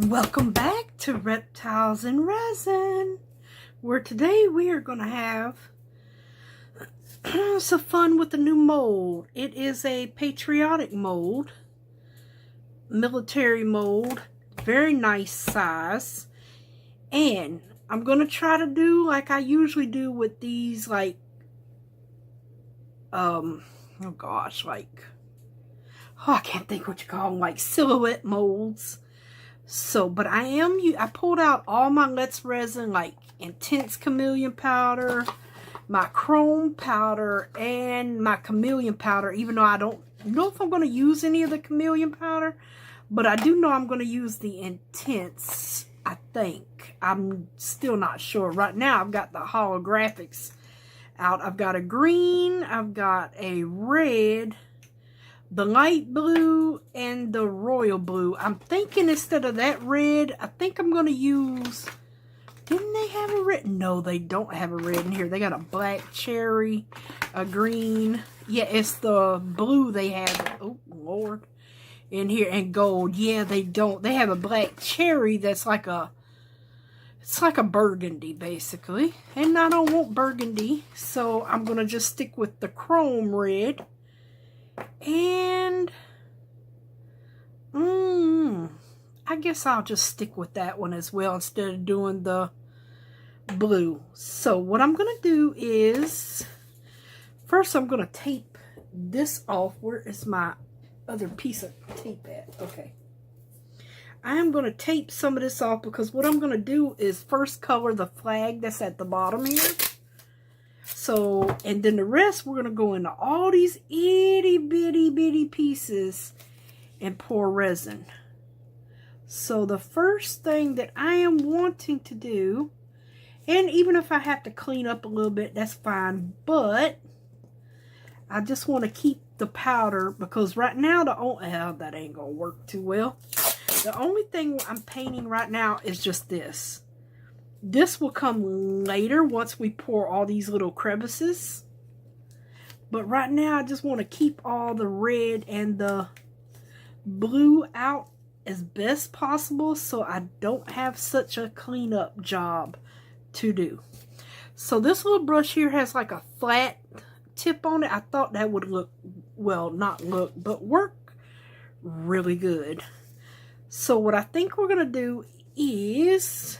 Welcome back to Reptiles and Resin, where today we are going to have some fun with the new mold. It is a patriotic mold, military mold, very nice size, and I'm going to try to do like I usually do with these, like, I can't think what you call them, like silhouette molds. So, but I pulled out all my Let's Resin, like Intense Chameleon Powder, my Chrome Powder, and my Chameleon Powder, even though I don't know if I'm going to use any of the Chameleon Powder, but I do know I'm going to use the Intense, I think. I'm still not sure. Right now, I've got the holographics out. I've got a green, I've got a red, the light blue, and the royal blue. I'm thinking instead of that red, I think I'm going to use... Didn't they have a red? No, they don't have a red in here. They got a black cherry, a green. Yeah, it's the blue they have. Oh, Lord. In here, and gold. Yeah, they don't. They have a black cherry that's like a... It's like a burgundy, basically. And I don't want burgundy, so I'm going to just stick with the chrome red. And I guess I'll just stick with that one as well instead of doing the blue. So what I'm going to do is, first I'm going to tape this off. Where is my other piece of tape at? Okay. I am going to tape some of this off because what I'm going to do is first color the flag that's at the bottom here. So, and then the rest, we're going to go into all these itty bitty pieces and pour resin. So the first thing that I am wanting to do, and even if I have to clean up a little bit, that's fine, but I just want to keep the powder because right now that ain't going to work too well. The only thing I'm painting right now is just this. This will come later once we pour all these little crevices. But right now I just want to keep all the red and the blue out as best possible so I don't have such a cleanup job to do. So this little brush here has like a flat tip on it. I thought that would look, well, not look, but work really good. So what I think we're going to do is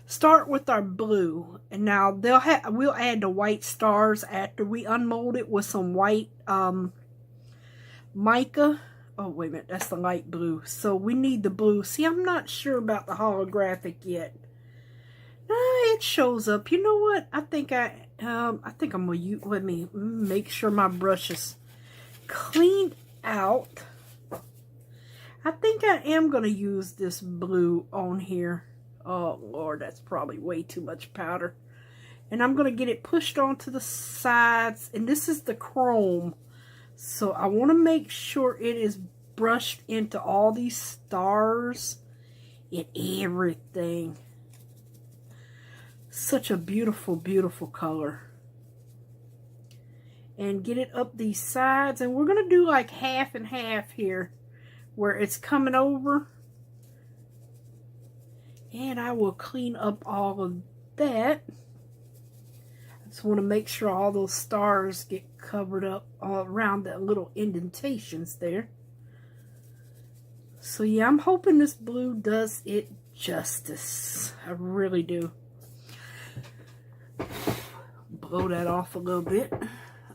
start with our blue, and now we'll add the white stars after we unmold it with some white mica. Oh, wait a minute, that's the light blue. So we need the blue. See, I'm not sure about the holographic yet. It shows up. You know what? I think I'm gonna use. Let me make sure my brush is cleaned out. I think I am gonna use this blue on here. Oh, Lord, that's probably way too much powder. And I'm going to get it pushed onto the sides. And this is the chrome. So I want to make sure it is brushed into all these stars and everything. Such a beautiful, beautiful color. And get it up these sides. And we're going to do like half and half here, where it's coming over. And I will clean up all of that. I just want to make sure all those stars get covered up all around the little indentations there. So yeah, I'm hoping this blue does it justice. I really do. Blow that off a little bit.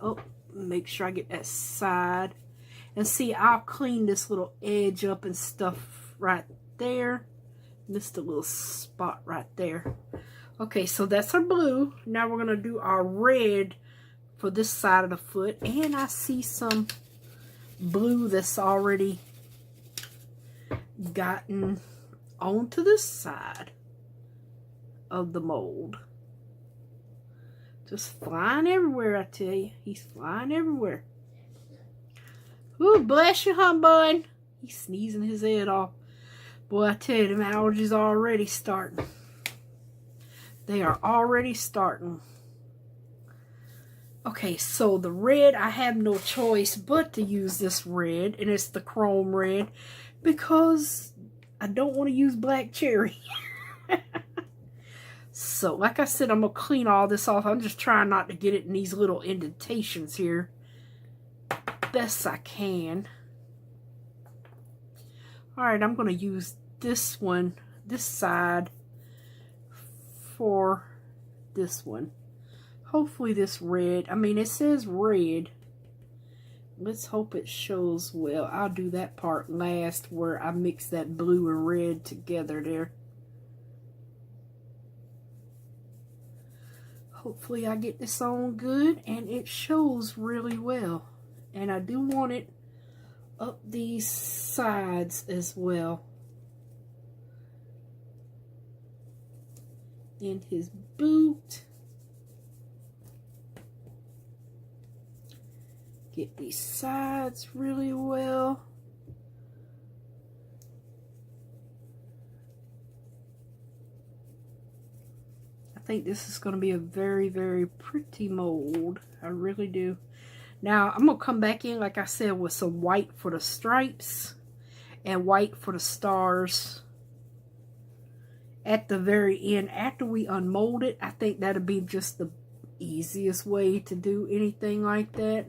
Oh, make sure I get that side. And see, I'll clean this little edge up and stuff right there. Missed a little spot right there. Okay, so that's our blue. Now we're going to do our red for this side of the foot. And I see some blue that's already gotten onto this side of the mold. Just flying everywhere, I tell you. He's flying everywhere. Ooh, bless you, humbug. He's sneezing his head off. Boy, I tell you, them allergies are already starting. They are already starting. Okay, so the red, I have no choice but to use this red. And it's the chrome red. Because I don't want to use black cherry. So, like I said, I'm going to clean all this off. I'm just trying not to get it in these little indentations here. Best I can. Alright, I'm going to use this one, this side, for this one. Hopefully this red, I mean, it says red. Let's hope it shows well. I'll do that part last where I mix that blue and red together there. Hopefully I get this on good and it shows really well. And I do want it up these sides as well. In his boot. Get these sides really well. I think this is going to be a very, very pretty mold. I really do. Now, I'm going to come back in, like I said, with some white for the stripes and white for the stars at the very end. After we unmold it, I think that'll be just the easiest way to do anything like that.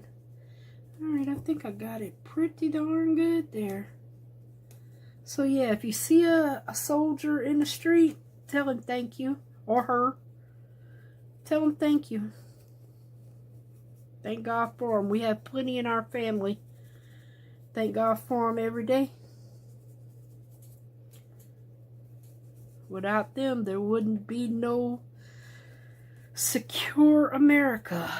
Alright, I think I got it pretty darn good there. So yeah, if you see a soldier in the street, tell him thank you. Or her. Tell him thank you. Thank God for them. We have plenty in our family. Thank God for them every day. Without them, there wouldn't be no secure America.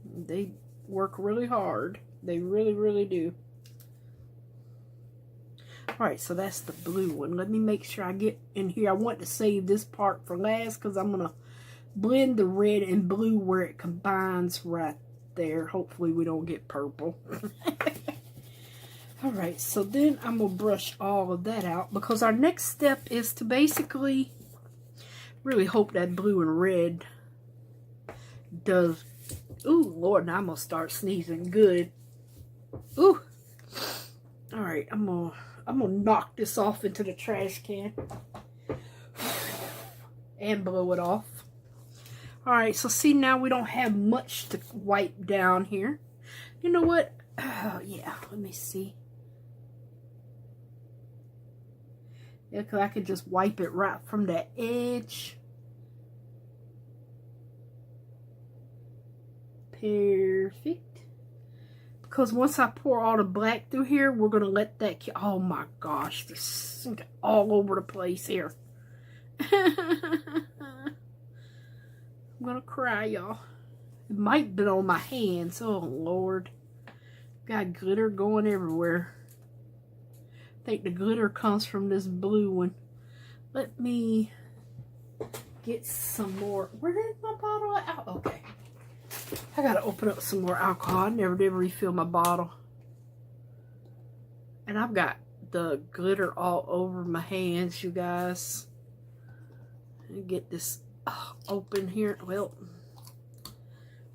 They work really hard. They really, really do. Alright, so that's the blue one. Let me make sure I get in here. I want to save this part for last because I'm going to blend the red and blue where it combines right there. Hopefully we don't get purple. Alright, so then I'm going to brush all of that out because our next step is to basically really hope that blue and red does. Ooh, Lord, now I'm going to start sneezing good. Ooh. Alright, I'm gonna knock this off into the trash can and blow it off. Alright, so see, now we don't have much to wipe down here. You know what? Yeah, let me see. Yeah, because I could just wipe it right from the edge. Perfect. Because once I pour all the black through here, we're going to let that... Oh my gosh, this is all over the place here. I'm going to cry, y'all. It might be on my hands. Oh, Lord. Got glitter going everywhere. I think the glitter comes from this blue one. Let me get some more. Where did my bottle out? Okay. I gotta open up some more alcohol. I never did refill my bottle. And I've got the glitter all over my hands, you guys. Let me get this open here. Well,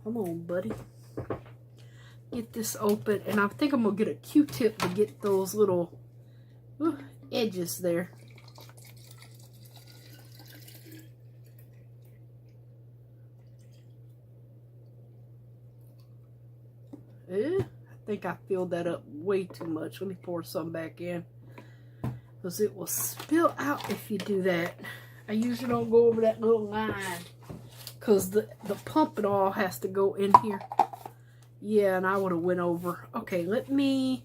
come on, buddy. Get this open. And I think I'm gonna get a Q-tip to get those little edges there. I think I filled that up way too much. Let me pour some back in. Because it will spill out if you do that. I usually don't go over that little line. Because the pump and all has to go in here. Yeah, and I would have went over. Okay, let me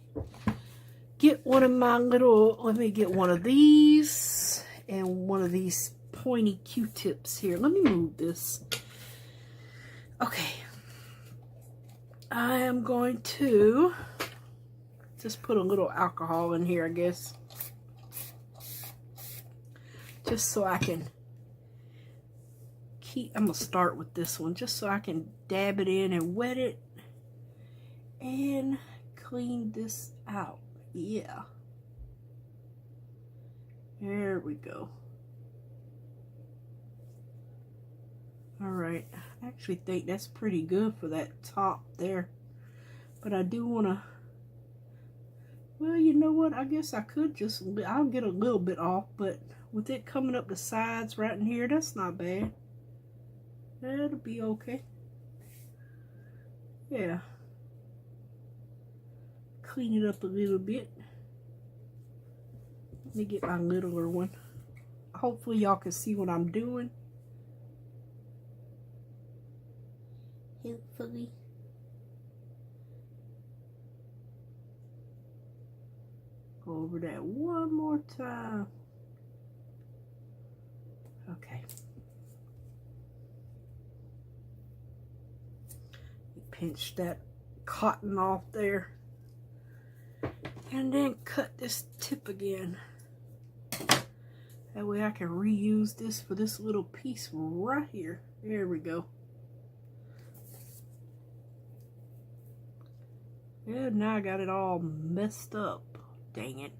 get one of my little... Let me get one of these. And one of these pointy Q-tips here. Let me move this. Okay. I am going to just put a little alcohol in here, I guess. Just so I can keep, I'm going to start with this one, just so I can dab it in and wet it and clean this out. Yeah. There we go. Alright, I actually think that's pretty good for that top there. But I do want to... Well, you know what? I guess I could just, I'll get a little bit off, but with it coming up the sides right in here, that's not bad. That'll be okay. Yeah. Clean it up a little bit. Let me get my littler one. Hopefully y'all can see what I'm doing. Hopefully. Go over that one more time. Okay. Pinch that cotton off there. And then cut this tip again. That way I can reuse this for this little piece right here. There we go. Yeah, now I got it all messed up. Dang it.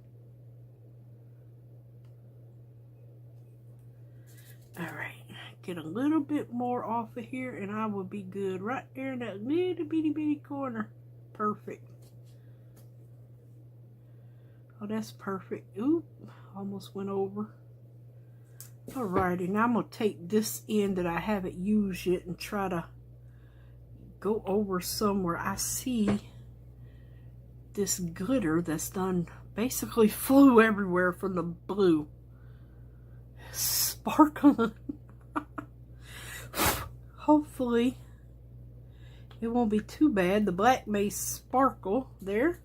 Alright, get a little bit more off of here and I will be good. Right there in that little bitty corner. Perfect. Oh, that's perfect. Oop, almost went over. Alrighty, now I'm going to take this end that I haven't used yet and try to go over somewhere I see this glitter that's done basically flew everywhere from the blue. Sparkling. Hopefully it won't be too bad. The black may sparkle there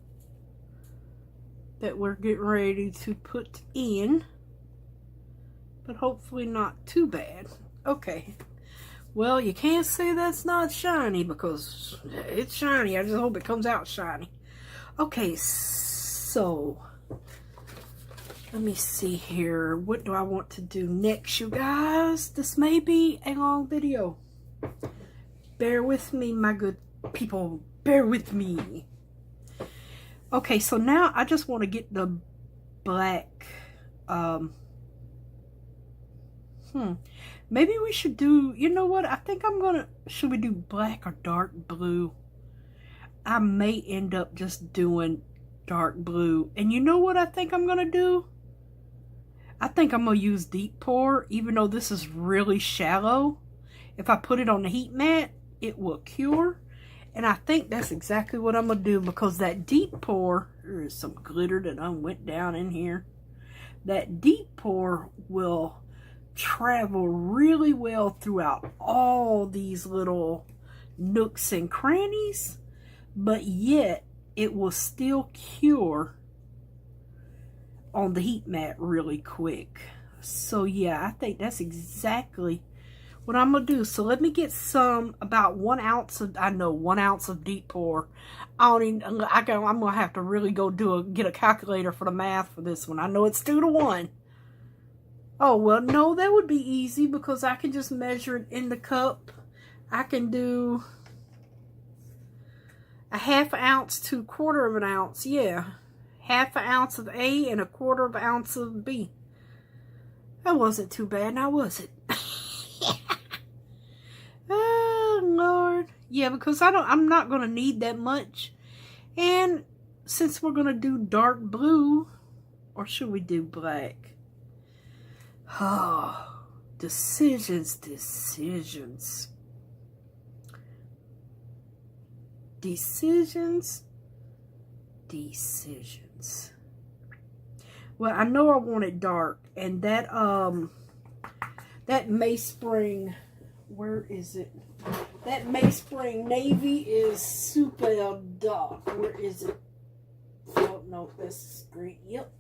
that we're getting ready to put in, but hopefully not too bad. Okay, well, you can't say that's not shiny because it's shiny. I just hope it comes out shiny. Okay, so let me see here. What do I want to do next, you guys? This may be a long video. Bear with me, my good people. Bear with me. Okay, so now I just want to get the black. Maybe we should do, you know what? I think I'm gonna, should we do black or dark blue? I may end up just doing dark blue. And you know what I think I'm gonna do? I think I'm gonna use deep pour, even though this is really shallow. If I put it on the heat mat, it will cure. And I think that's exactly what I'm gonna do, because that deep pour, there is some glitter that went down in here. That deep pour will travel really well throughout all these little nooks and crannies, but yet it will still cure on the heat mat really quick. So yeah, I think that's exactly what I'm gonna do. So let me get some, about 1 ounce of, I know 1 ounce of deep pour. I'm gonna have to really go get a calculator for the math for this one. I know it's 2 to 1. Oh, well, no, that would be easy because I can just measure it in the cup. I can do a 1/2 ounce to 1/4 ounce. Yeah. 1/2 ounce of A and 1/4 ounce of B. That wasn't too bad now, was it? Oh, Lord. Yeah, because I'm not going to need that much. And since we're going to do dark blue, or should we do black? Oh, decisions. Well, I know I want it dark, and that Mayspring, where is it? That Mayspring navy is super dark. Where is it? Oh no, that's green. Yep.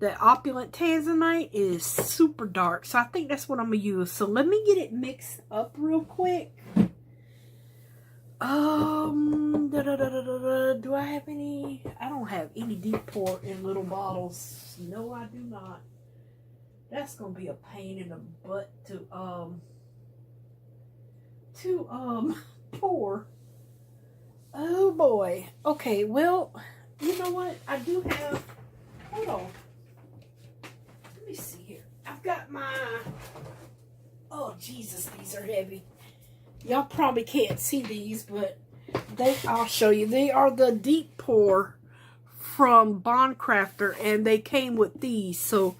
The opulent tanzanite is super dark, so I think that's what I'm gonna use. So let me get it mixed up real quick. Do I have any? I don't have any deep pour in little bottles. No, I do not. That's gonna be a pain in the butt to pour. Oh boy. Okay, well, you know what? I do have, hold on. Let me see here. I've got my, oh Jesus, these are heavy. Y'all probably can't see these, but I'll show you. They are the deep pour from Bond Crafter, and they came with these. So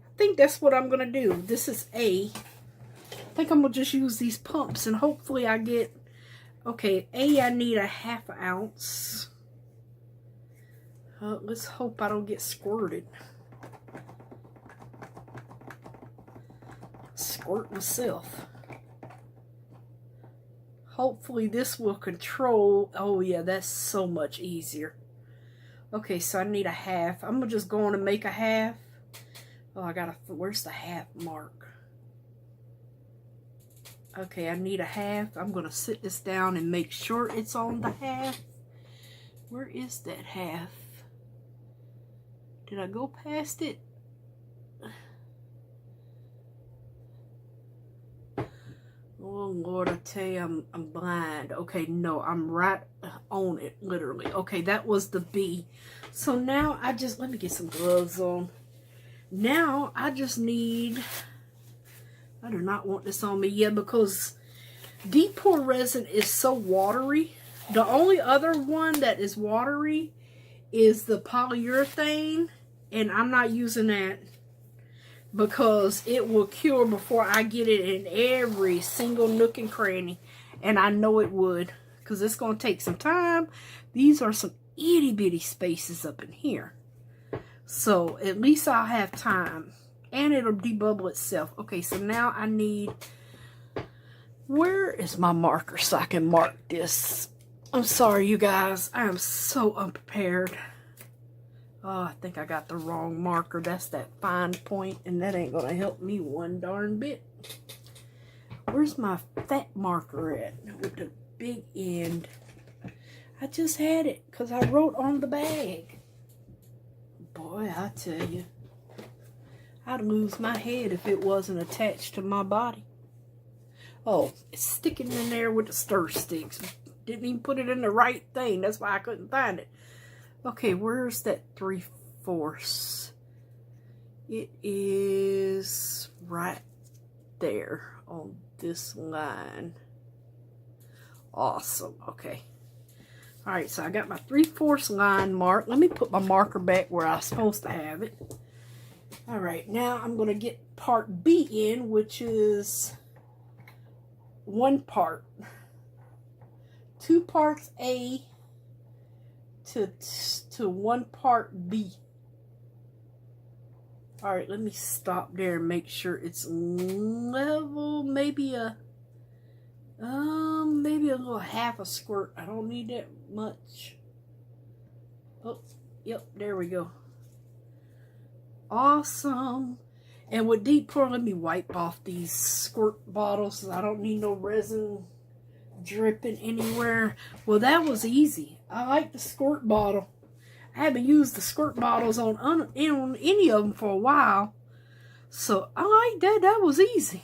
I think that's what I'm going to do. This is A. I think I'm going to just use these pumps, and hopefully I get... Okay, A, I need a ½ ounce. Let's hope I don't get squirted. Squirt myself. Hopefully this will control. Oh yeah, that's so much easier. Okay, so I need a ½ I'm gonna just go on and make a ½ Oh, I gotta, where's the ½ mark? Okay, I need a ½ I'm gonna sit this down and make sure it's on the ½ Where is that ½ Did I go past it? Oh Lord, I tell you, I'm blind. Okay, no, I'm right on it, literally. Okay, that was the B. So now I just, let me get some gloves on. Now I just need, I do not want this on me yet because deep pour resin is so watery. The only other one that is watery is the polyurethane, and I'm not using that because it will cure before I get it in every single nook and cranny, and I know it would because it's going to take some time. These are some itty bitty spaces up in here, so at least I'll have time, and it'll debubble itself. Okay, so now I need, where is my marker so I can mark this? I'm sorry you guys, I am so unprepared. Oh, I think I got the wrong marker. That's that fine point, and that ain't gonna help me one darn bit. Where's my fat marker at with the big end? I just had it because I wrote on the bag. Boy, I tell you, I'd lose my head if it wasn't attached to my body. Oh, it's sticking in there with the stir sticks. Didn't even put it in the right thing. That's why I couldn't find it. Okay, where's that 3/4? It is right there on this line. Awesome. Okay. All right, so I got my 3/4 line marked. Let me put my marker back where I'm supposed to have it. All right, now I'm going to get part B in, which is 1 part. 2 parts A to 1 part B. All right, let me stop there and make sure it's level. Maybe a little ½ a squirt. I don't need that much. Oh, yep, there we go. Awesome. And with deep pour, let me wipe off these squirt bottles. I don't need no resin dripping anywhere. Well, that was easy. I like the squirt bottle. I haven't used the squirt bottles on any of them for a while, so I like that. That was easy.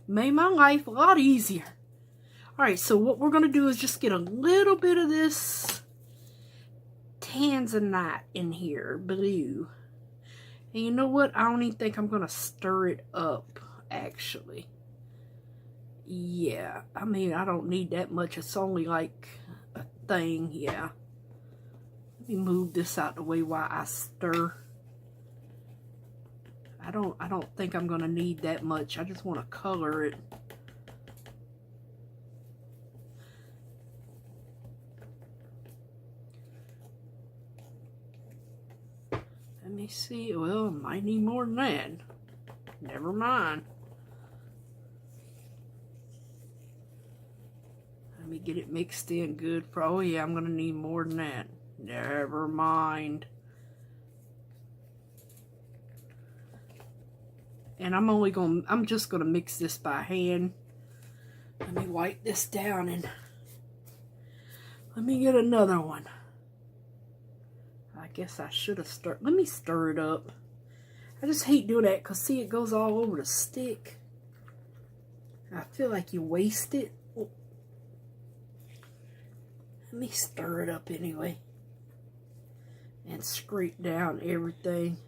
Made my life a lot easier. All right, so what we're gonna do is just get a little bit of this tanzanite in here, blue. And you know what? I don't even think I'm gonna stir it up, actually. Yeah, I mean, I don't need that much. It's only like a thing, yeah. Let me move this out the way while I stir. I don't think I'm gonna need that much. I just want to color it. Let me see. Well, I might need more than that. Never mind. Let me get it mixed in good. For, oh yeah, I'm gonna need more than that. Never mind. And I'm just gonna mix this by hand. Let me wipe this down and let me get another one. I guess I should have stirred. Let me stir it up. I just hate doing that because see, it goes all over the stick. I feel like you waste it. Let me stir it up anyway and scrape down everything.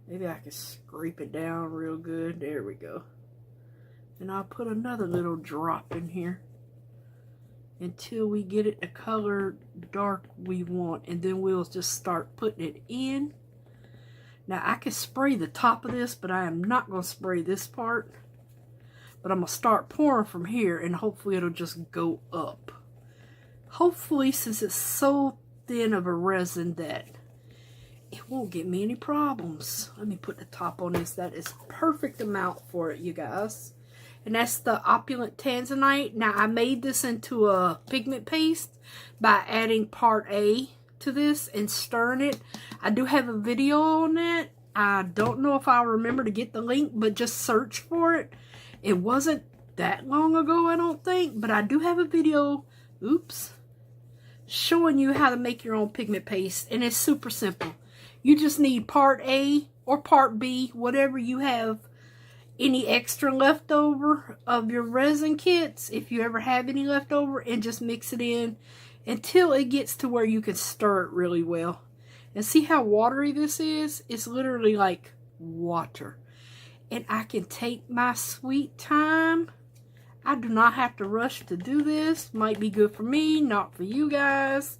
Maybe I can scrape it down real good. There we go. And I'll put another little drop in here. until we get it the color dark we want, and then we'll just start putting it in. Now I can spray the top of this, but I am not going to spray this part. But I'm going to start pouring from here, and hopefully it'll just go up. Hopefully, since it's so thin of a resin, that it won't give me any problems. Let me put the top on this. That is perfect amount for it, you guys. And that's the Opulent Tanzanite. Now, I made this into a pigment paste by adding part A to this and stirring it. I do have a video on that. I don't know if I'll remember to get the link, but just search for it. It wasn't that long ago, I don't think, but I do have a video, oops, showing you how to make your own pigment paste, and it's super simple. You just need part A or part B, whatever you have any extra leftover of your resin kits, if you ever have any leftover, and just mix it in until it gets to where you can stir it really well. And see how watery this is? It's literally like water. And I can take my sweet time. I do not have to rush to do this. Might be good for me, not for you guys.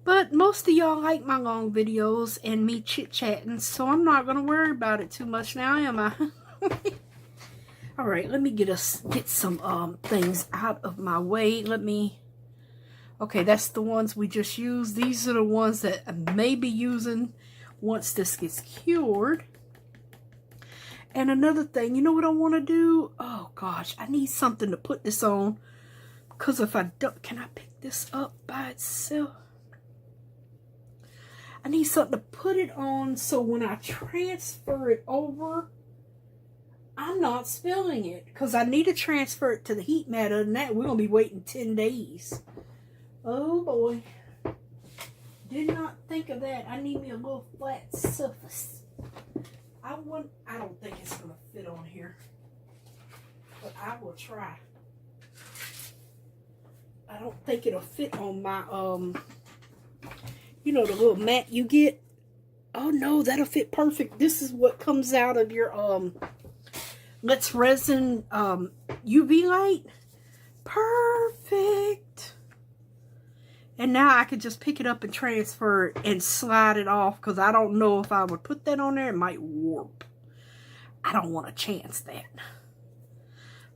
But most of y'all like my long videos and me chit-chatting, so I'm not going to worry about it too much now, am I? Alright, let me get some things out of my way. Okay, that's the ones we just used. These are the ones that I may be using once this gets cured. And another thing, you know what I want to do? Oh gosh, I need something to put this on. Because if I don't, can I pick this up by itself? I need something to put it on so when I transfer it over, I'm not spilling it. Because I need to transfer it to the heat mat. Other than that, we're going to be waiting 10 days. Oh boy. Did not think of that. I need me a little flat surface. I don't think it's going to fit on here. But I will try. I don't think it'll fit on my, you know, the little mat you get. Oh no, that'll fit perfect. This is what comes out of your, Let's Resin, UV light. Perfect. And now I could just pick it up and transfer it and slide it off, because I don't know if I would put that on there. It might warp. I don't want to chance that.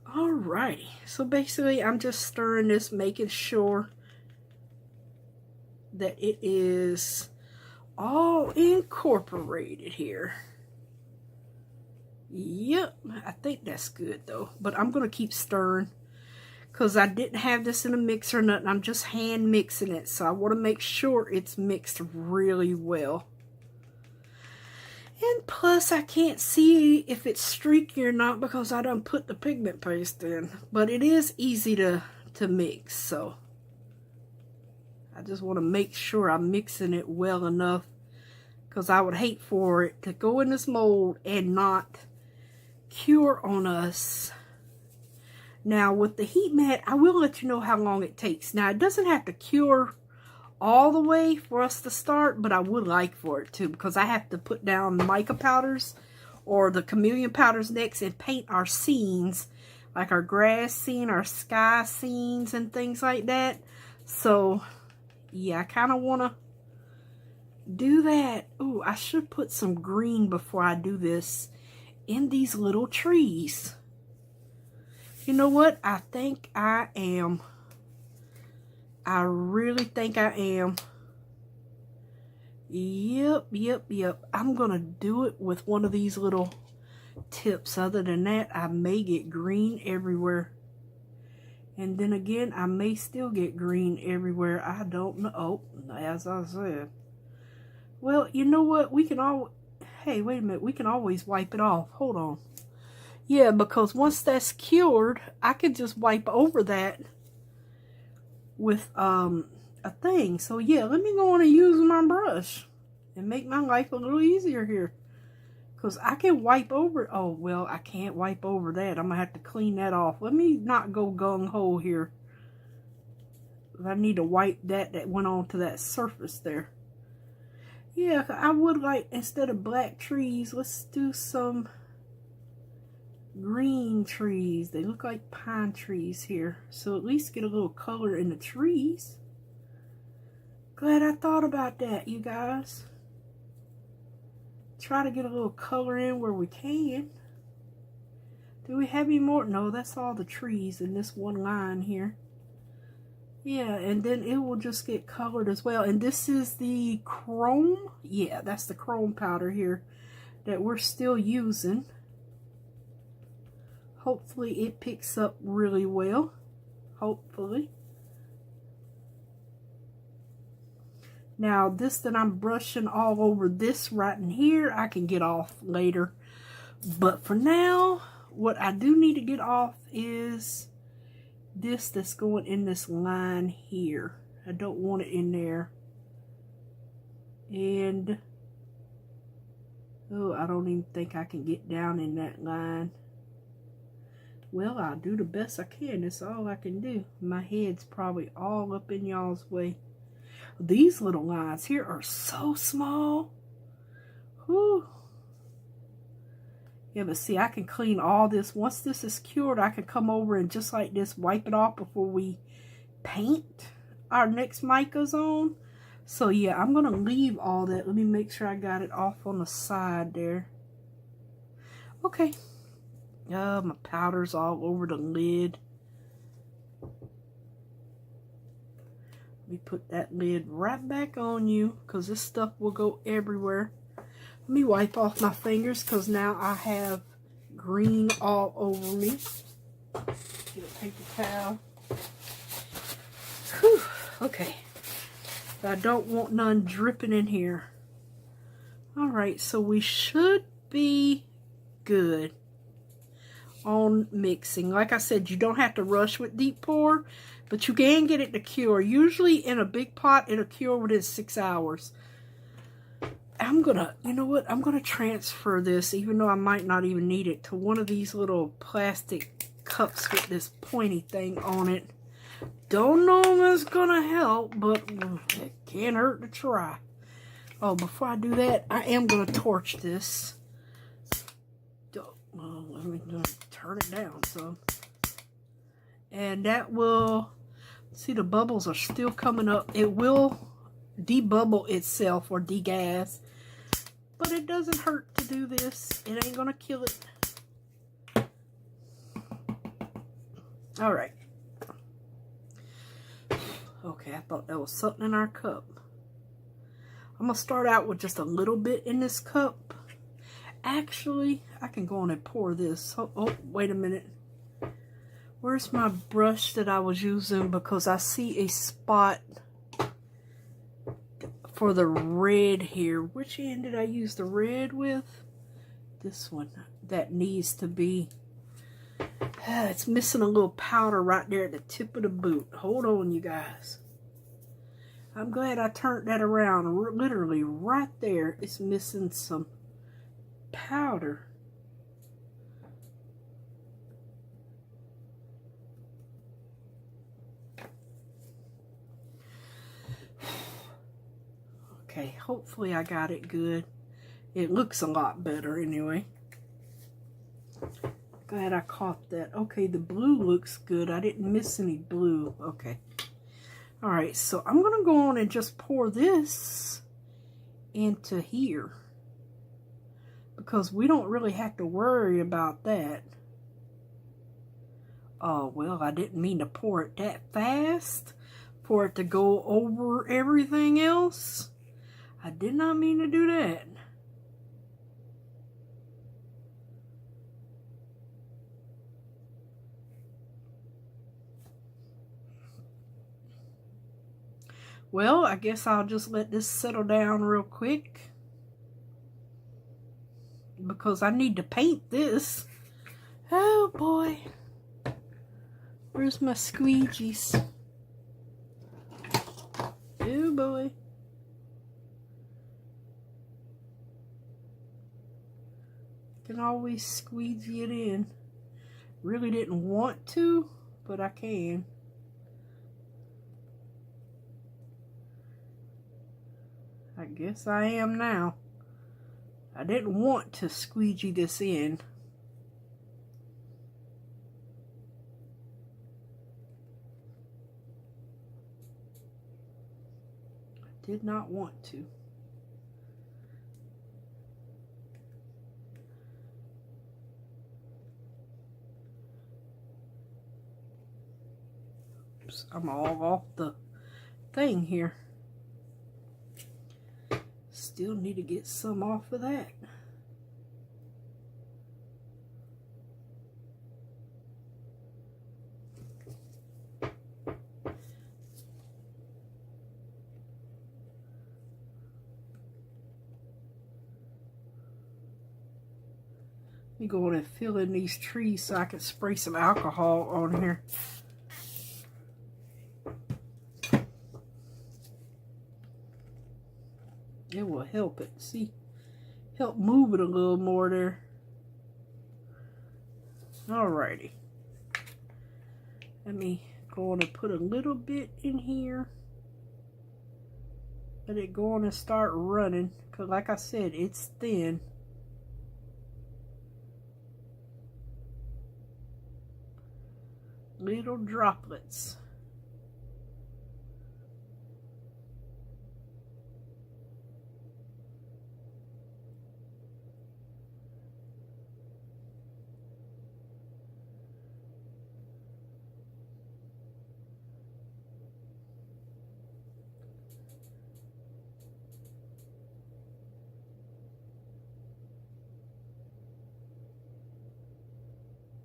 Alrighty. So basically, I'm just stirring this, making sure that it is all incorporated here. Yep. I think that's good, though. But I'm going to keep stirring, because I didn't have this in a mixer or nothing. I'm just hand mixing it. So I want to make sure it's mixed really well. And plus, I can't see if it's streaky or not because I done put the pigment paste in. But it is easy to mix. So I just want to make sure I'm mixing it well enough. Because I would hate for it to go in this mold and not cure on us. Now, with the heat mat, I will let you know how long it takes. Now, it doesn't have to cure all the way for us to start, but I would like for it to, because I have to put down mica powders or the chameleon powders next and paint our scenes, like our grass scene, our sky scenes, and things like that. So, yeah, I kind of want to do that. Ooh, I should put some green before I do this in these little trees. You know what? I think I am. I really think I am. Yep. I'm going to do it with one of these little tips. Other than that, I may get green everywhere. And then again, I may still get green everywhere. I don't know. Oh, as I said. Well, you know what? We can all... Hey, wait a minute. We can always wipe it off. Hold on. Yeah, because once that's cured, I can just wipe over that with a thing. So yeah, let me go on and use my brush and make my life a little easier here. Because I can wipe over... Oh, well, I can't wipe over that. I'm going to have to clean that off. Let me not go gung-ho here. I need to wipe that went onto that surface there. Yeah, I would like, instead of black trees, let's do some green trees. They look like pine trees here. So at least get a little color in the trees. Glad I thought about that, you guys. Try to get a little color in where we can. Do we have any more? No, that's all the trees in this one line here. Yeah, and then it will just get colored as well. And this is the chrome. Yeah, that's the chrome powder here that we're still using. Hopefully it picks up really well. Hopefully. Now this that I'm brushing all over this right in here, I can get off later. But for now, what I do need to get off is this that's going in this line here. I don't want it in there. And oh, I don't even think I can get down in that line. Well, I'll do the best I can. That's all I can do. My head's probably all up in y'all's way. These little lines here are so small. Whew. Yeah, but see, I can clean all this. Once this is cured, I can come over and just like this, wipe it off before we paint our next micas on. So yeah, I'm going to leave all that. Let me make sure I got it off on the side there. Okay. My powder's all over the lid. Let me put that lid right back on you because this stuff will go everywhere. Let me wipe off my fingers because now I have green all over me. Get a paper towel. Whew, okay. I don't want none dripping in here. Alright, so we should be good on mixing. Like I said, you don't have to rush with deep pour, but you can get it to cure. Usually in a big pot, it'll cure within 6 hours. I'm gonna, you know what? I'm gonna transfer this, even though I might not even need it, to one of these little plastic cups with this pointy thing on it. Don't know if it's gonna help, but it can't hurt to try. Oh, before I do that, I am gonna torch this. Let me turn it down some. And that will, see, the bubbles are still coming up. It will debubble itself or degas, but it doesn't hurt to do this. It ain't gonna kill it. All right. Okay, I thought that was something in our cup. I'm gonna start out with just a little bit in this cup. Actually, I can go on and pour this. Oh, wait a minute. Where's my brush that I was using? Because I see a spot for the red here. Which end did I use the red with? This one. That needs to be... it's missing a little powder right there at the tip of the boot. Hold on, you guys. I'm glad I turned that around. Literally right there. It's missing some powder. Okay, hopefully I got it good. It looks a lot better anyway. Glad I caught that. Okay, the blue looks good. I didn't miss any blue. Okay. Alright, so I'm going to go on and just pour this into here. Because we don't really have to worry about that. Oh, well, I didn't mean to pour it that fast. For it to go over everything else. I did not mean to do that. Well, I guess I'll just let this settle down real quick. Because I need to paint this. Oh boy. Where's my squeegees? Oh boy. Can always squeegee it in. Really didn't want to, but I can. I guess I am now. I didn't want to squeegee this in. did not want to. Oops, I'm all off the thing here. Still need to get some off of that. Let me go on and fill in these trees so I can spray some alcohol on here. It will help it. See? Help move it a little more there. Alrighty. Let me go on and put a little bit in here. Let it go on and start running. Because like I said, it's thin. Little droplets.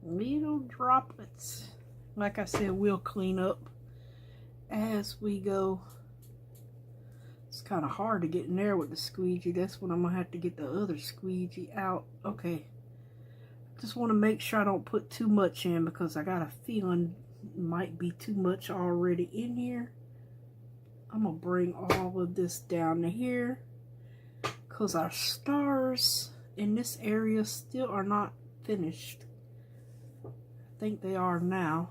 Little droplets. Like I said, we'll clean up as we go. It's kind of hard to get in there with the squeegee. That's when I'm going to have to get the other squeegee out. Okay. Just want to make sure I don't put too much in because I got a feeling it might be too much already in here. I'm going to bring all of this down to here because our stars in this area still are not finished. I think they are now.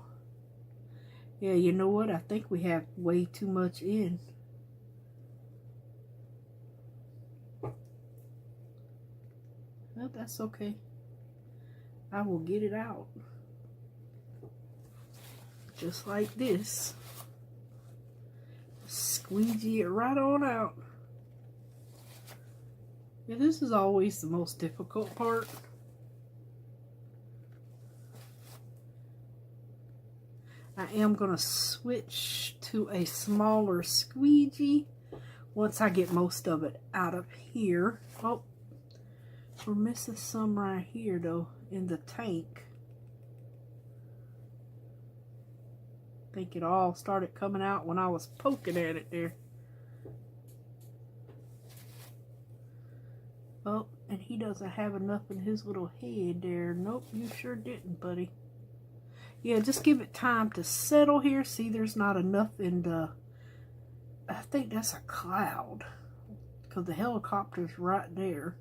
Yeah, you know what? I think we have way too much in. Well, that's okay. I will get it out. Just like this. Squeegee it right on out. Yeah, this is always the most difficult part. I am going to switch to a smaller squeegee once I get most of it out of here. Oh, we're missing some right here though in the tank. I think it all started coming out when I was poking at it there. Oh, and he doesn't have enough in his little head there. Nope, you sure didn't, buddy. Yeah, just give it time to settle here. See, there's not enough in the... I think that's a cloud. Because the helicopter's right there.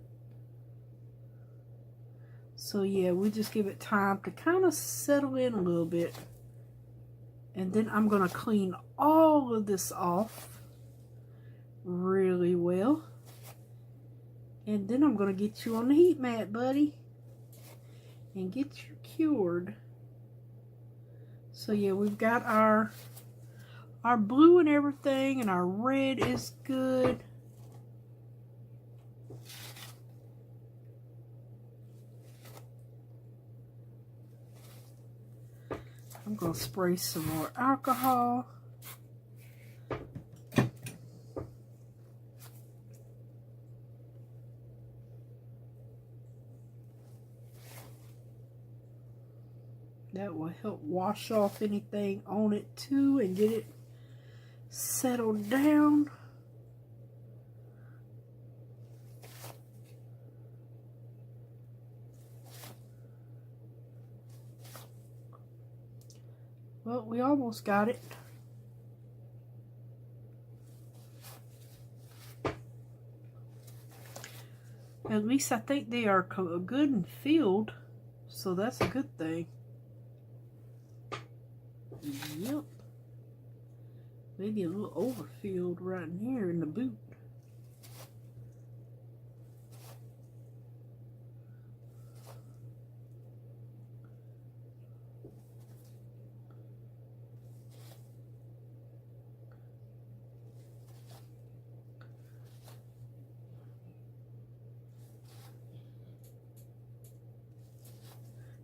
So yeah, we just give it time to kind of settle in a little bit. And then I'm going to clean all of this off really well. And then I'm going to get you on the heat mat, buddy. And get you cured. So yeah, we've got our blue and everything, and our red is good. I'm going to spray some more alcohol. That will help wash off anything on it too and get it settled down. Well, we almost got it. At least I think they are good and filled, so that's a good thing. Yep. Maybe a little overfilled right in here in the boot.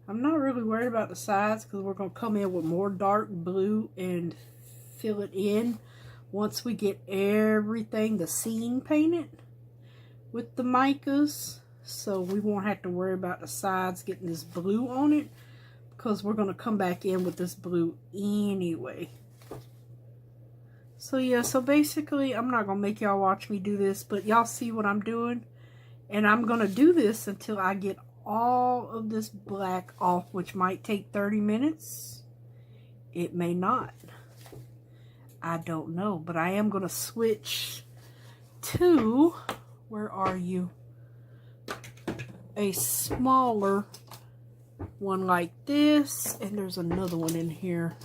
I'm not really worried about the sides because we're going to come in with more dark blue and fill it in once we get everything, the scene painted with the micas. So we won't have to worry about the sides getting this blue on it because we're going to come back in with this blue anyway. So yeah, so basically I'm not going to make y'all watch me do this, but y'all see what I'm doing. And I'm going to do this until I get all of this black off, which might take 30 minutes. It may not. I don't know, but I am going to switch to, where are you? A smaller one like this, and there's another one in here.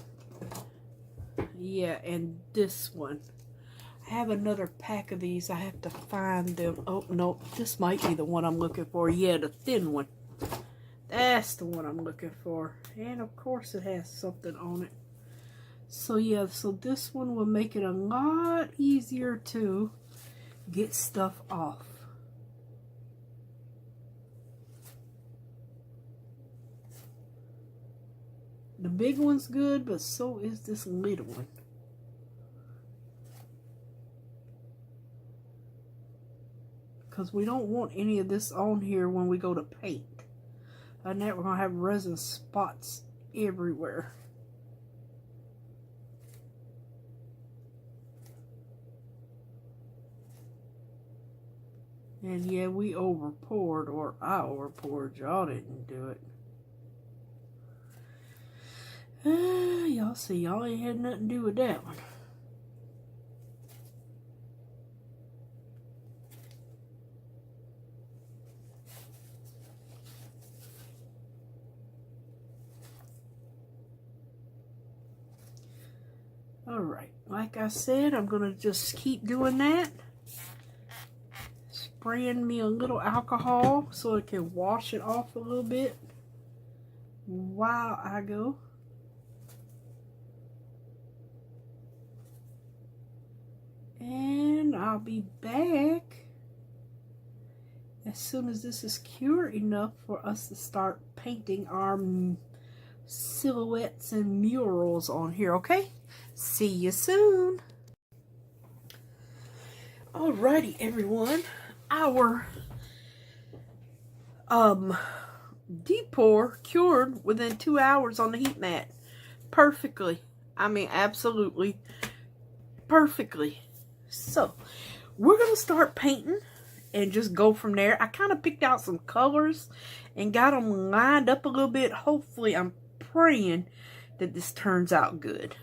Yeah, and this one. I have another pack of these. I have to find them. Oh, no, this might be the one I'm looking for. Yeah, the thin one. That's the one I'm looking for. And of course it has something on it. So yeah, so this one will make it a lot easier to get stuff off. The big one's good, but so is this little one. Because we don't want any of this on here when we go to paint. And that we're going to have resin spots everywhere. And yeah, we over poured, or I over poured. Y'all didn't do it. Y'all see, y'all ain't had nothing to do with that one. Alright, like I said, I'm going to just keep doing that. Spraying me a little alcohol so it can wash it off a little bit while I go. And I'll be back as soon as this is cured enough for us to start painting our silhouettes and murals on here, okay? See you soon. Alrighty, everyone. Our deep pour cured within 2 hours on the heat mat. Perfectly. I mean, absolutely perfectly. So, we're going to start painting and just go from there. I kind of picked out some colors and got them lined up a little bit. Hopefully, I'm praying that this turns out good.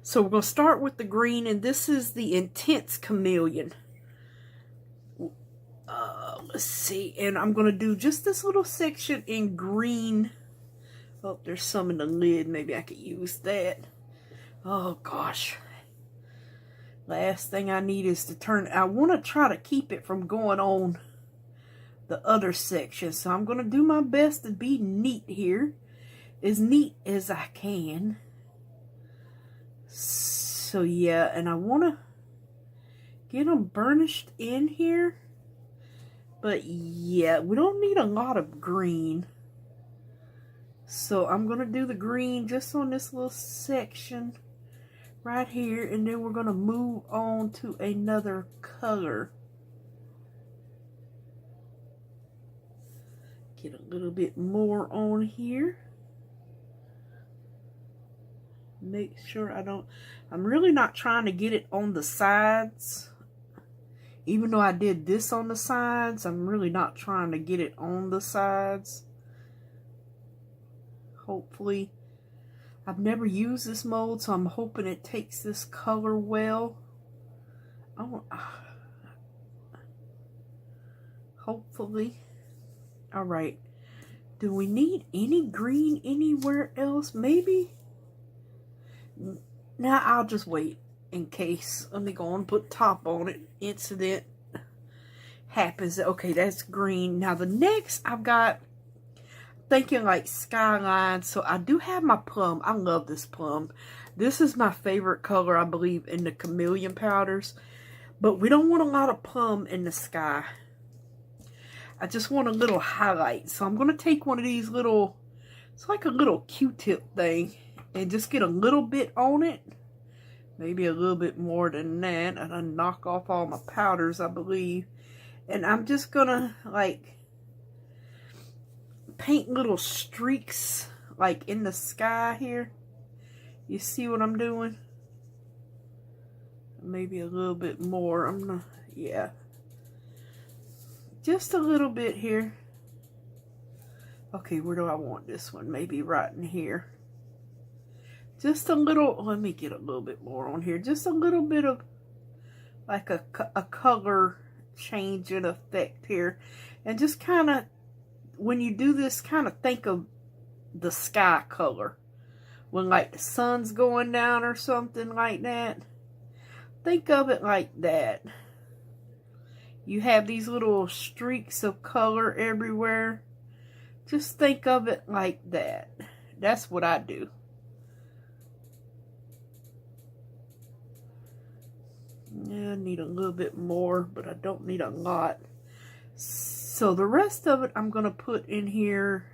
So, we're going to start with the green, and this is the Intense Chameleon. Let's see, and I'm going to do just this little section in green. Oh, there's some in the lid. Maybe I could use that. Oh, gosh. Last thing I need is to turn. I want to try to keep it from going on the other section. So I'm going to do my best to be neat here. As neat as I can. So yeah, and I want to get them burnished in here. But yeah, we don't need a lot of green. So I'm going to do the green just on this little section right here, and then we're going to move on to another color. Get a little bit more on here. Make sure I'm really not trying to get it on the sides. Even though I did this on the sides, I'm really not trying to get it on the sides. Hopefully. I've never used this mold, so I'm hoping it takes this color well. Hopefully. Alright. Do we need any green anywhere else? Maybe? Now I'll just wait in case. Let me go and put top on it. Incident happens. Okay, that's green. Now the next I've got thinking like skyline. So I do have my plum. I love this plum. This is my favorite color, I believe, in the chameleon powders. But we don't want a lot of plum in the sky. I just want a little highlight. So I'm going to take one of these little It's like a little Q-tip thing. And just get a little bit on it. Maybe a little bit more than that. And I knock off all my powders, I believe. And I'm just gonna like paint little streaks like in the sky here. You see what I'm doing? Maybe a little bit more. I'm not, yeah. Just a little bit here. Okay, where do I want this one? Maybe right in here. Just a little, let me get a little bit more on here. Just a little bit of like a color change in effect here. And just kind of, when you do this, kind of think of the sky color. When like the sun's going down or something like that. Think of it like that. You have these little streaks of color everywhere. Just think of it like that. That's what I do. Yeah, I need a little bit more, but I don't need a lot. So the rest of it I'm going to put in here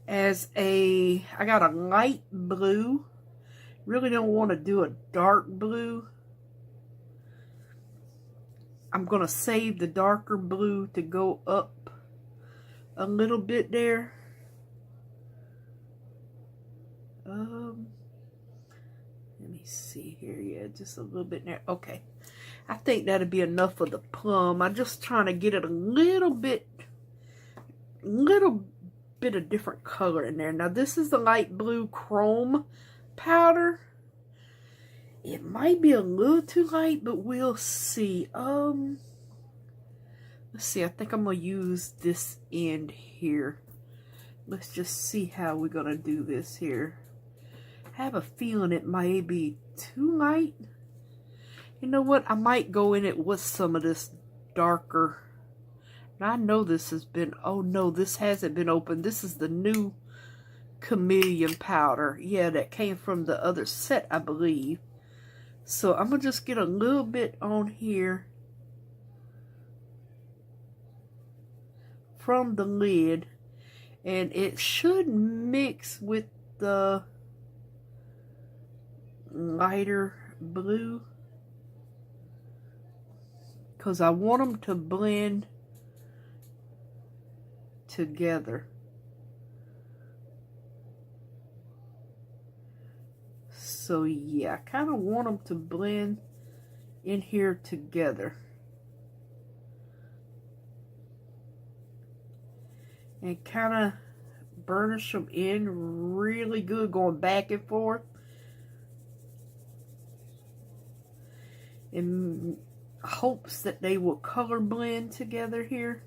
as I got a light blue. Really don't want to do a dark blue. I'm going to save the darker blue to go up a little bit there. Let me see here. Yeah, just a little bit there. Okay. I think that'll be enough for the plum. I'm just trying to get it a little bit of different color in there. Now this is the light blue chrome powder. It might be a little too light, but we'll see. Let's see. I think I'm gonna use this end here. Let's just see how we're gonna do this here. I have a feeling it might be too light. You know what? I might go in it with some of this darker. Now I know this has been, oh no, this hasn't been opened. This is the new chameleon powder. Yeah, that came from the other set, I believe. So I'm going to just get a little bit on here from the lid. And it should mix with the lighter blue. Because I want them to blend together. So yeah, I kind of want them to blend in here together. And kind of burnish them in really good, going back and forth. In hopes that they will color blend together here.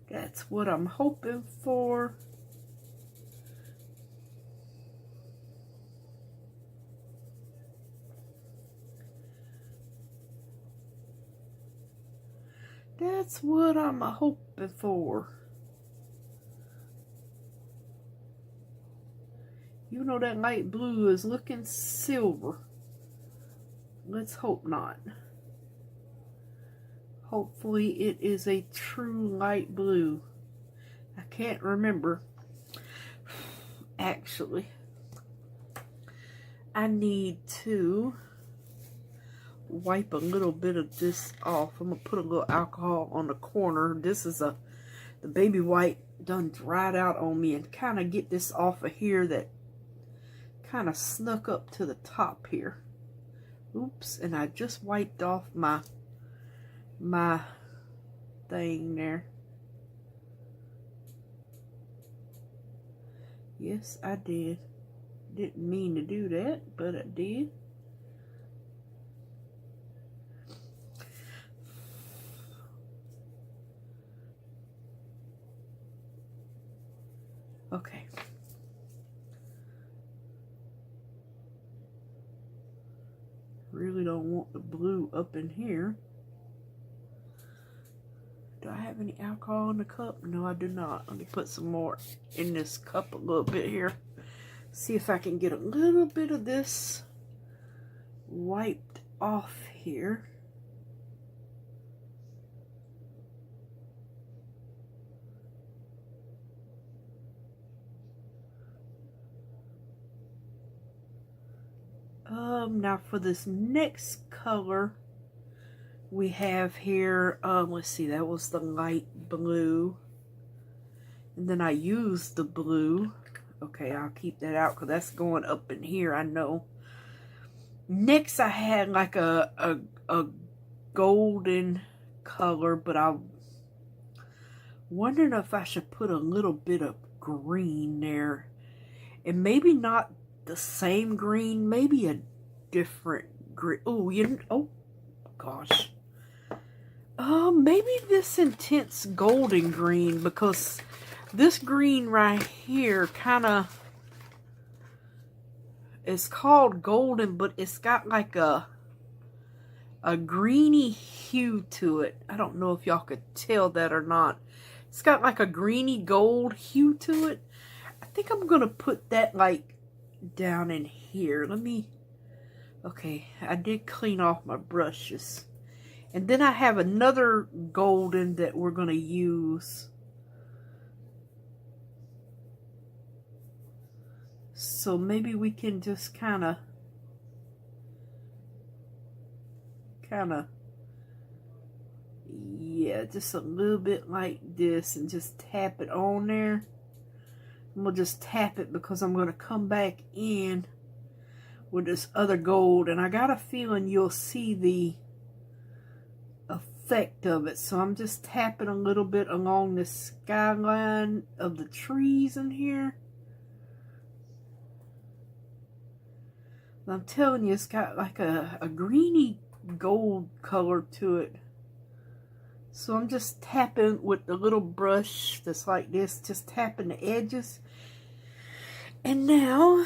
That's what I'm hoping for. That's what I'm hoping for. You know that light blue is looking silver. Let's hope not. Hopefully it is a true light blue. I can't remember. Actually, I need to wipe a little bit of this off. I'm going to put a little alcohol on the corner. This is the baby white done dried out on me, and kind of get this off of here that kind of snuck up to the top here. Oops, and I just wiped off my thing there. Yes, I did. Didn't mean to do that, but I did. Okay. Really don't want the blue up in here. Do I have any alcohol in the cup? No, I do not. Let me put some more in this cup a little bit here. See if I can get a little bit of this wiped off here. Now for this next color we have here, let's see, that was the light blue. And then I used the blue. Okay, I'll keep that out because that's going up in here, I know. Next I had like a golden color, but I'm wondering if I should put a little bit of green there. And maybe not the same green, maybe a different green. Oh, oh gosh. Maybe this intense golden green, because this green right here kind of, it's called golden, but it's got like a greeny hue to it. I don't know if y'all could tell that or not. It's got like a greeny gold hue to it. I think I'm gonna put that like down in here. Let me, okay, I did clean off my brushes. And then I have another golden that we're gonna use. So maybe we can just kind of yeah, just a little bit like this, and just tap it on there. And we'll just tap it because I'm going to come back in with this other gold, and I got a feeling you'll see the effect of it. So I'm just tapping a little bit along the skyline of the trees in here. And I'm telling you, it's got like a greeny gold color to it. So I'm just tapping with the little brush that's like this, just tapping the edges. And now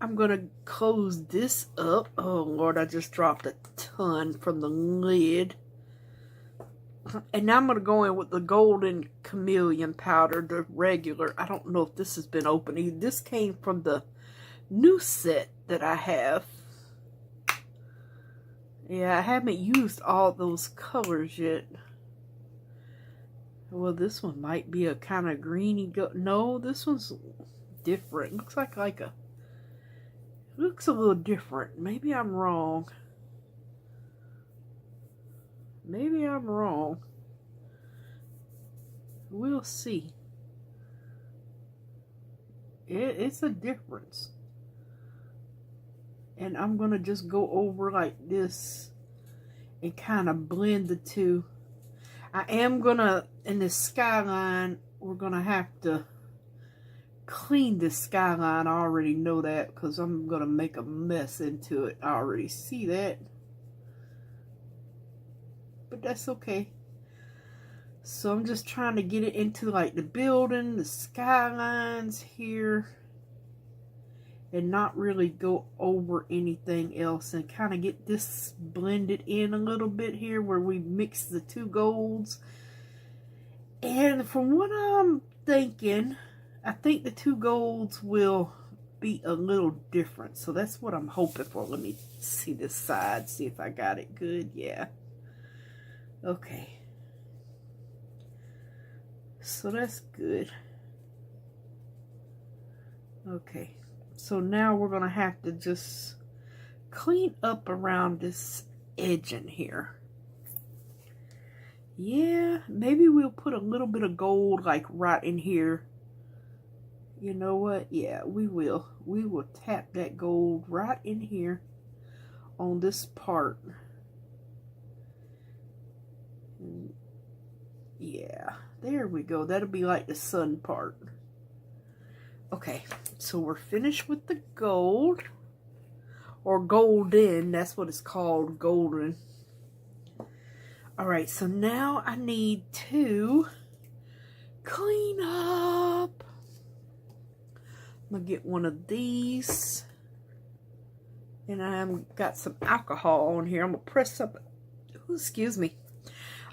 I'm gonna close this up. Oh Lord, I just dropped a ton from the lid. And now I'm gonna go in with the golden chameleon powder, the regular. I don't know if this has been opened. This came from the new set that I have. Yeah, I haven't used all those colors yet. Well, this one might be a kind of greeny no, this one's different. Looks like a looks a little different. Maybe I'm wrong. Maybe I'm wrong. We'll see. It's a difference. And I'm gonna just go over like this and kind of blend the two. I am gonna, in this skyline, we're gonna have to clean this skyline. I already know that because I'm gonna make a mess into it. I already see that. But that's okay. So I'm just trying to get it into like the building, the skylines here, and not really go over anything else, and kind of get this blended in a little bit here where we mix the two golds. And from what I'm thinking, I think the two golds will be a little different. So that's what I'm hoping for. Let me see this side, see if I got it good. Yeah. Okay. So that's good. Okay. So now we're going to have to just clean up around this edge in here. Yeah, maybe we'll put a little bit of gold like right in here. You know what? Yeah, we will. We will tap that gold right in here on this part. Yeah, there we go. That'll be like the sun part. Okay, so we're finished with the gold, or golden, that's what it's called, golden. All right, so now I need to clean up. I'm gonna get one of these, and I've got some alcohol on here. I'm gonna press some, ooh, excuse me.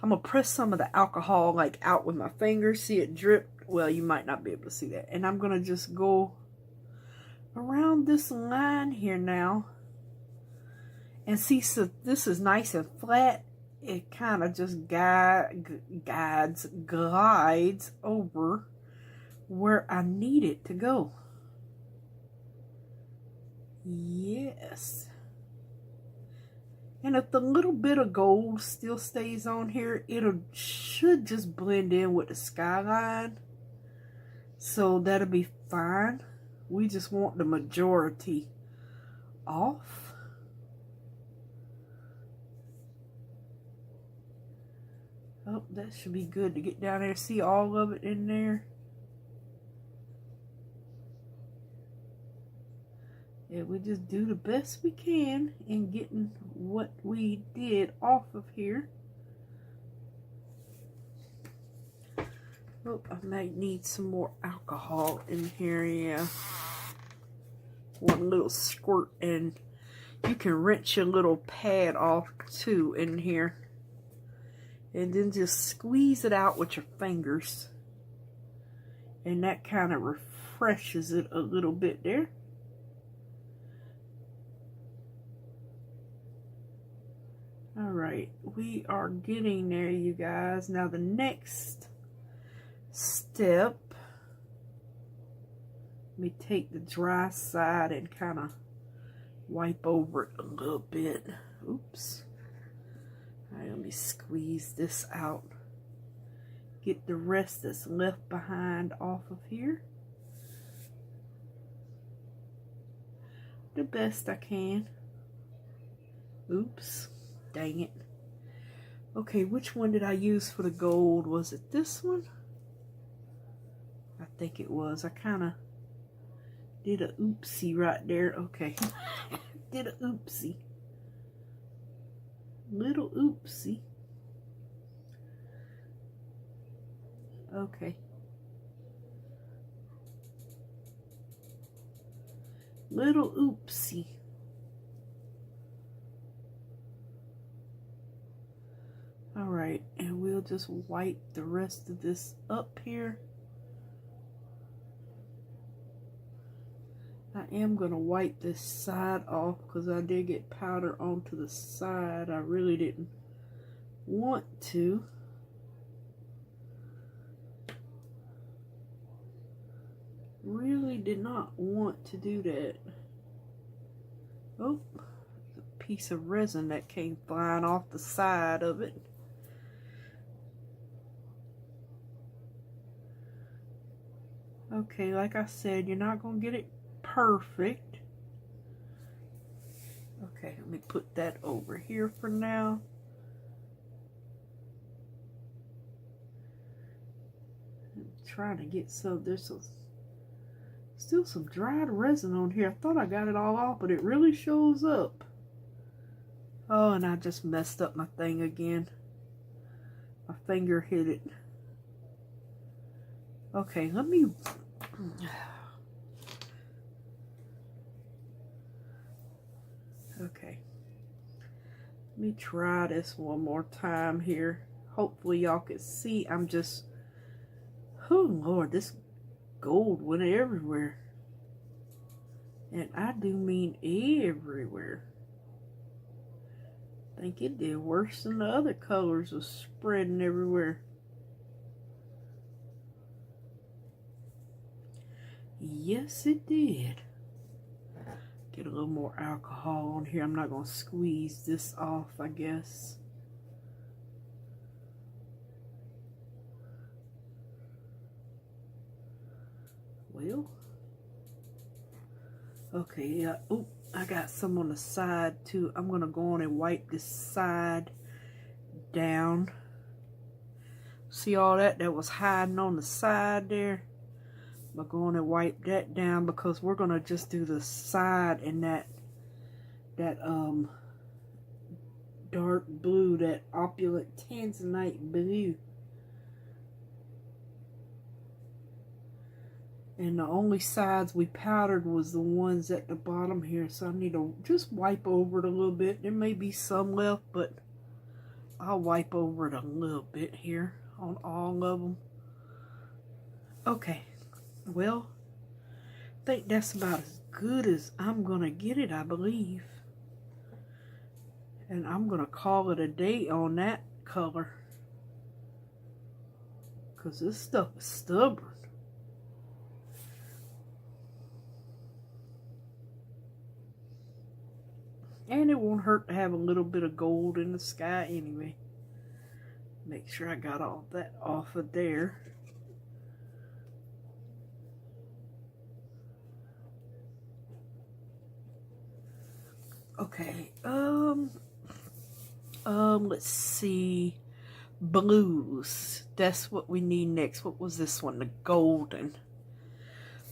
I'm gonna press some of the alcohol like out with my fingers. See it drip? Well, you might not be able to see that. And I'm gonna just go around this line here now. And see, so this is nice and flat. It kind of just glides over where I need it to go. Yes. And if the little bit of gold still stays on here, should just blend in with the skyline. So that'll be fine. We just want the majority off. Oh, that should be good to get down there. See all of it in there. Yeah, we just do the best we can in getting what we did off of here. Oh, I might need some more alcohol in here, yeah. One little squirt, and you can rinse your little pad off too in here. And then just squeeze it out with your fingers. And that kind of refreshes it a little bit there. Alright, we are getting there, you guys. Now the next step, let me take the dry side and kind of wipe over it a little bit. Oops. Alright, let me squeeze this out. Get the rest that's left behind off of here. The best I can. Oops. Dang it. Okay, which one did I use for the gold? Was it this one? I think it was. I kind of did a oopsie right there. Okay. Did a oopsie. Little oopsie. Okay. Little oopsie. Alright, and we'll just wipe the rest of this up here. I am going to wipe this side off because I did get powder onto the side. I really didn't want to. Really did not want to do that. Oh, a piece of resin that came flying off the side of it. Okay, like I said, you're not going to get it perfect. Okay, let me put that over here for now. I'm trying to get some, there's still some dried resin on here. I thought I got it all off, but it really shows up. Oh, and I just messed up my thing again. My finger hit it. Okay, let me... Okay. Let me try this one more time here. Hopefully y'all can see. I'm just... Oh, Lord, this gold went everywhere. And I do mean everywhere. I think it did worse than the other colors was spreading everywhere. Yes, it did. Get a little more alcohol on here. I'm not going to squeeze this off, I guess. Well. Okay, yeah. Oh, I got some on the side too. I'm going to go on and wipe this side down. See all that? That was hiding on the side there. I'm going to wipe that down because we're going to just do the side in that dark blue, that opulent tanzanite blue. And the only sides we powdered was the ones at the bottom here. So I need to just wipe over it a little bit. There may be some left, but I'll wipe over it a little bit here on all of them. Okay. Well, I think that's about as good as I'm going to get it, I believe. And I'm going to call it a day on that color. Because this stuff is stubborn. And it won't hurt to have a little bit of gold in the sky anyway. Make sure I got all that off of there. Okay, let's see. Blues. That's what we need next. What was this one? The golden.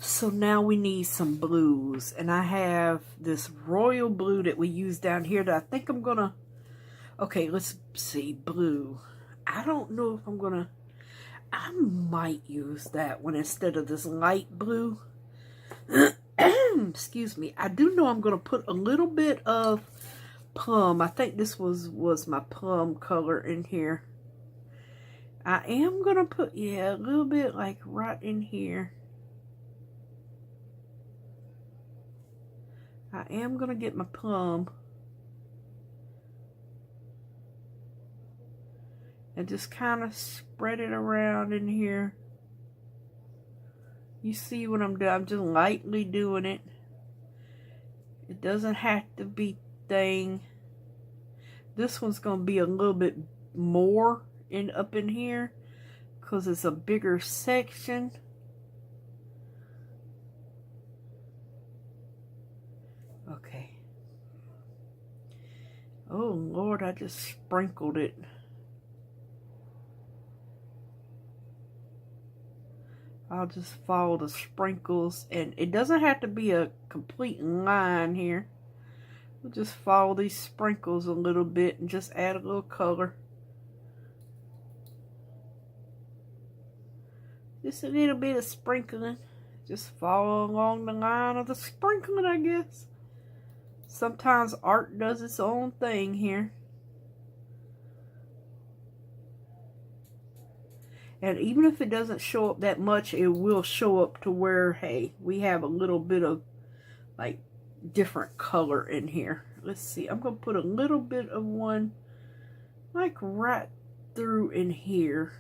So now we need some blues. And I have this royal blue that we use down here that I think I'm gonna... Okay, let's see. Blue. I don't know if I'm gonna... I might use that one instead of this light blue. Excuse me. I do know I'm gonna put a little bit of plum. I think this was my plum color in here. I am gonna put, yeah, a little bit like right in here. I am gonna get my plum and just kind of spread it around in here. You see what I'm doing? I'm just lightly doing it. It doesn't have to be thing. This one's gonna be a little bit more up in here because it's a bigger section. Okay. Oh Lord, I just sprinkled it. I'll just follow the sprinkles, and it doesn't have to be a complete line here. We'll just follow these sprinkles a little bit and just add a little color. Just a little bit of sprinkling. Just follow along the line of the sprinkling, I guess. Sometimes art does its own thing here. And even if it doesn't show up that much, it will show up to where, hey, we have a little bit of, like, different color in here. Let's see. I'm going to put a little bit of one, like, right through in here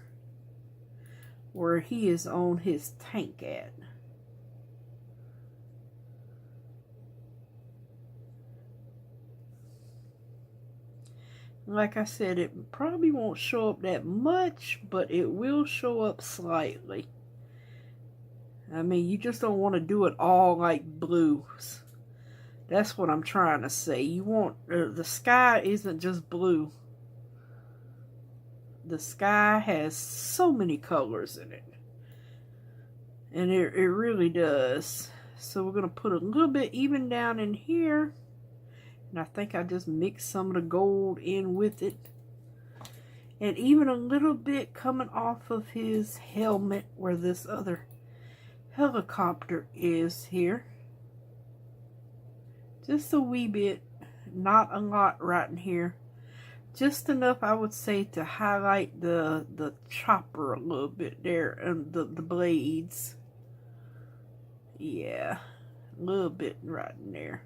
where he is on his tank at. Like I said, it probably won't show up that much, but it will show up slightly. I mean, you just don't want to do it all like blues. That's what I'm trying to say. You want, the sky isn't just blue. The sky has so many colors in it. And it really does. So we're going to put a little bit even down in here. And I think I just mixed some of the gold in with it. And even a little bit coming off of his helmet where this other helicopter is here. Just a wee bit. Not a lot right in here. Just enough, I would say, to highlight the chopper a little bit there. And the blades. Yeah. A little bit right in there.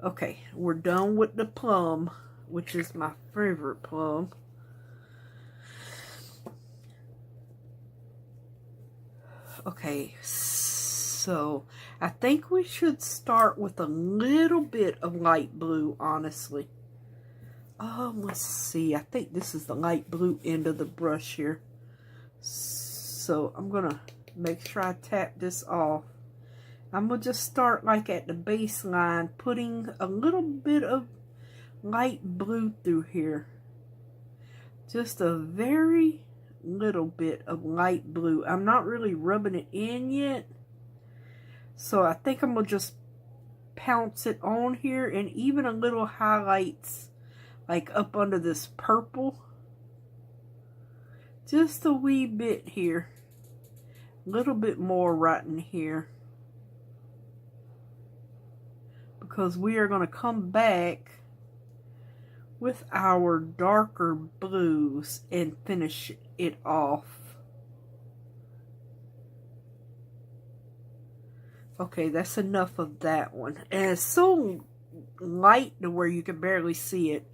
Okay, we're done with the plum, which is my favorite plum. Okay, so I think we should start with a little bit of light blue, honestly. Let's see. I think this is the light blue end of the brush here. So I'm going to make sure I tap this off. I'm going to just start like at the baseline, putting a little bit of light blue through here. Just a very little bit of light blue. I'm not really rubbing it in yet. So I think I'm going to just pounce it on here, and even a little highlights like up under this purple. Just a wee bit here. A little bit more right in here. Because we are going to come back with our darker blues and finish it off. Okay, that's enough of that one. And it's so light to where you can barely see it.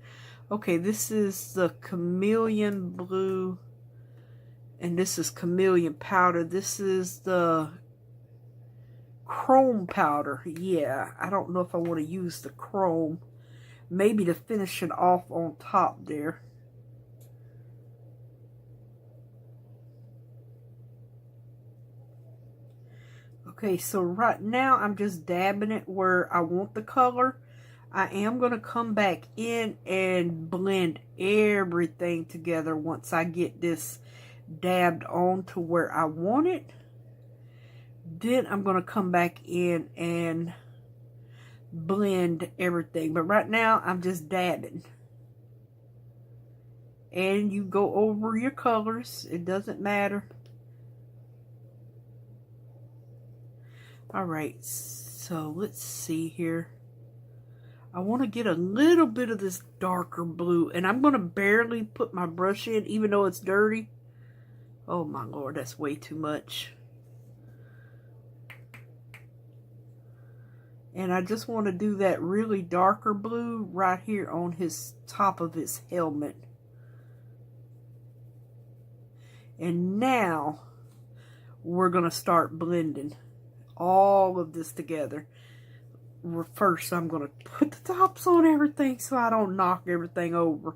Okay, this is the chameleon blue. And this is chameleon powder. This is the chrome powder. Yeah, I don't know if I want to use the chrome. Maybe to finish it off on top there. Okay, so right now I'm just dabbing it where I want the color. I am going to come back in and blend everything together once I get this dabbed on to where I want it. Then I'm going to come back in and blend everything. But right now I'm just dabbing. And you go over your colors. It doesn't matter. Alright, so let's see here. I want to get a little bit of this darker blue. And I'm going to barely put my brush in even though it's dirty. Oh my lord, that's way too much. And I just want to do that really darker blue right here on his top of his helmet. And now we're going to start blending all of this together. First, I'm going to put the tops on everything so I don't knock everything over.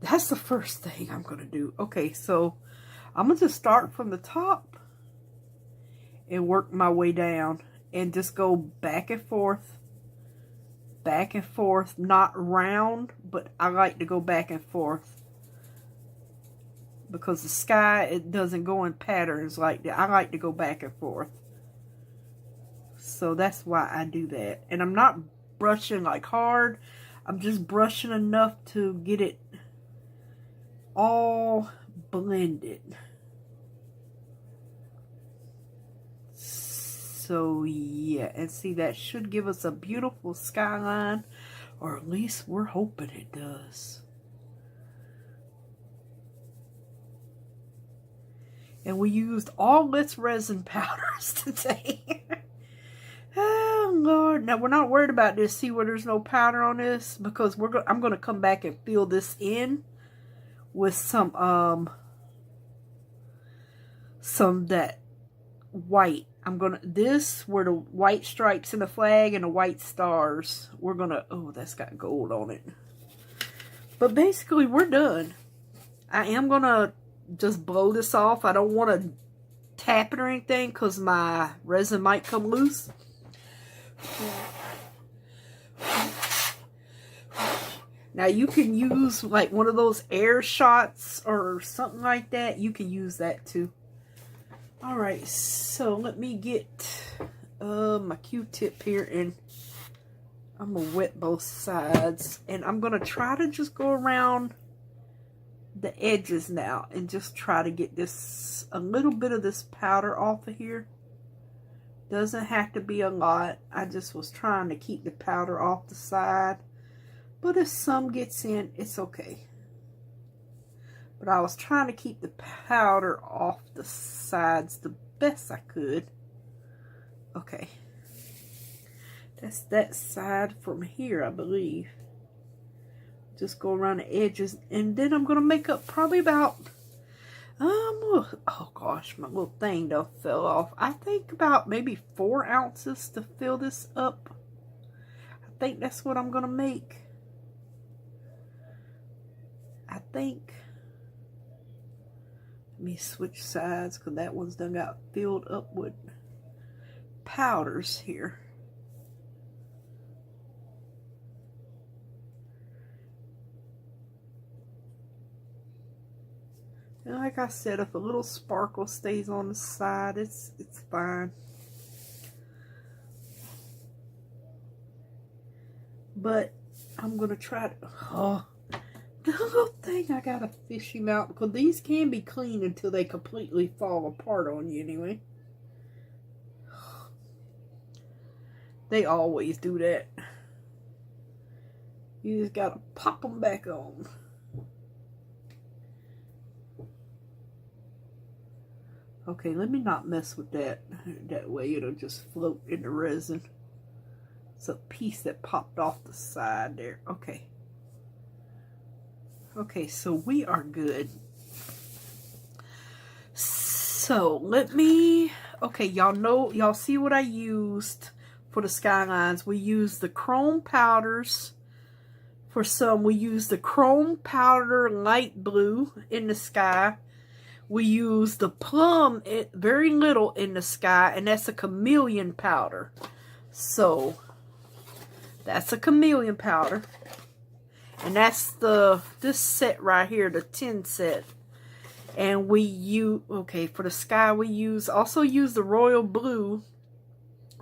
That's the first thing I'm going to do. Okay, so I'm going to just start from the top and work my way down. And just go back and forth, not round, but I like to go back and forth. Because the sky, it doesn't go in patterns like that. I like to go back and forth. So that's why I do that. And I'm not brushing like hard. I'm just brushing enough to get it all blended. So yeah, and see, that should give us a beautiful skyline, or at least we're hoping it does. And we used all this resin powders today. Oh Lord, now we're not worried about this. See where there's no powder on this, because I'm gonna come back and fill this in with some that white. I'm gonna, this where the white stripes in the flag and the white stars, we're gonna, oh, that's got gold on it. But basically we're done. I am gonna just blow this off. I don't want to tap it or anything because my resin might come loose. Now you can use like one of those air shots or something like that. You can use that too. Alright, so let me get my Q-tip here, and I'm going to wet both sides. And I'm going to try to just go around the edges now and just try to get this, a little bit of this powder off of here. Doesn't have to be a lot. I just was trying to keep the powder off the side. But if some gets in, it's okay. But I was trying to keep the powder off the sides the best I could. Okay. That's that side from here, I believe. Just go around the edges. And then I'm going to make up probably about, oh gosh, my little thing though fell off. I think about maybe 4 ounces to fill this up. I think that's what I'm going to make. I think. Let me switch sides because that one's done got filled up with powders here. And like I said, if a little sparkle stays on the side, it's fine. But I'm gonna try to, oh, the little thing, I gotta fish him out because these can be clean until they completely fall apart on you anyway. They always do that. You just gotta pop them back on. Okay, let me not mess with that. That way it'll just float in the resin. It's a piece that popped off the side there. Okay. Okay, so we are good. So let me okay, y'all see what I used for the skylines. We used the chrome powders. For some, we used the chrome powder light blue in the sky. We used the plum, very little in the sky, and that's a chameleon powder. So, that's a chameleon powder. And that's this set right here, the 10 set. And we use, okay, for the sky we also use the royal blue,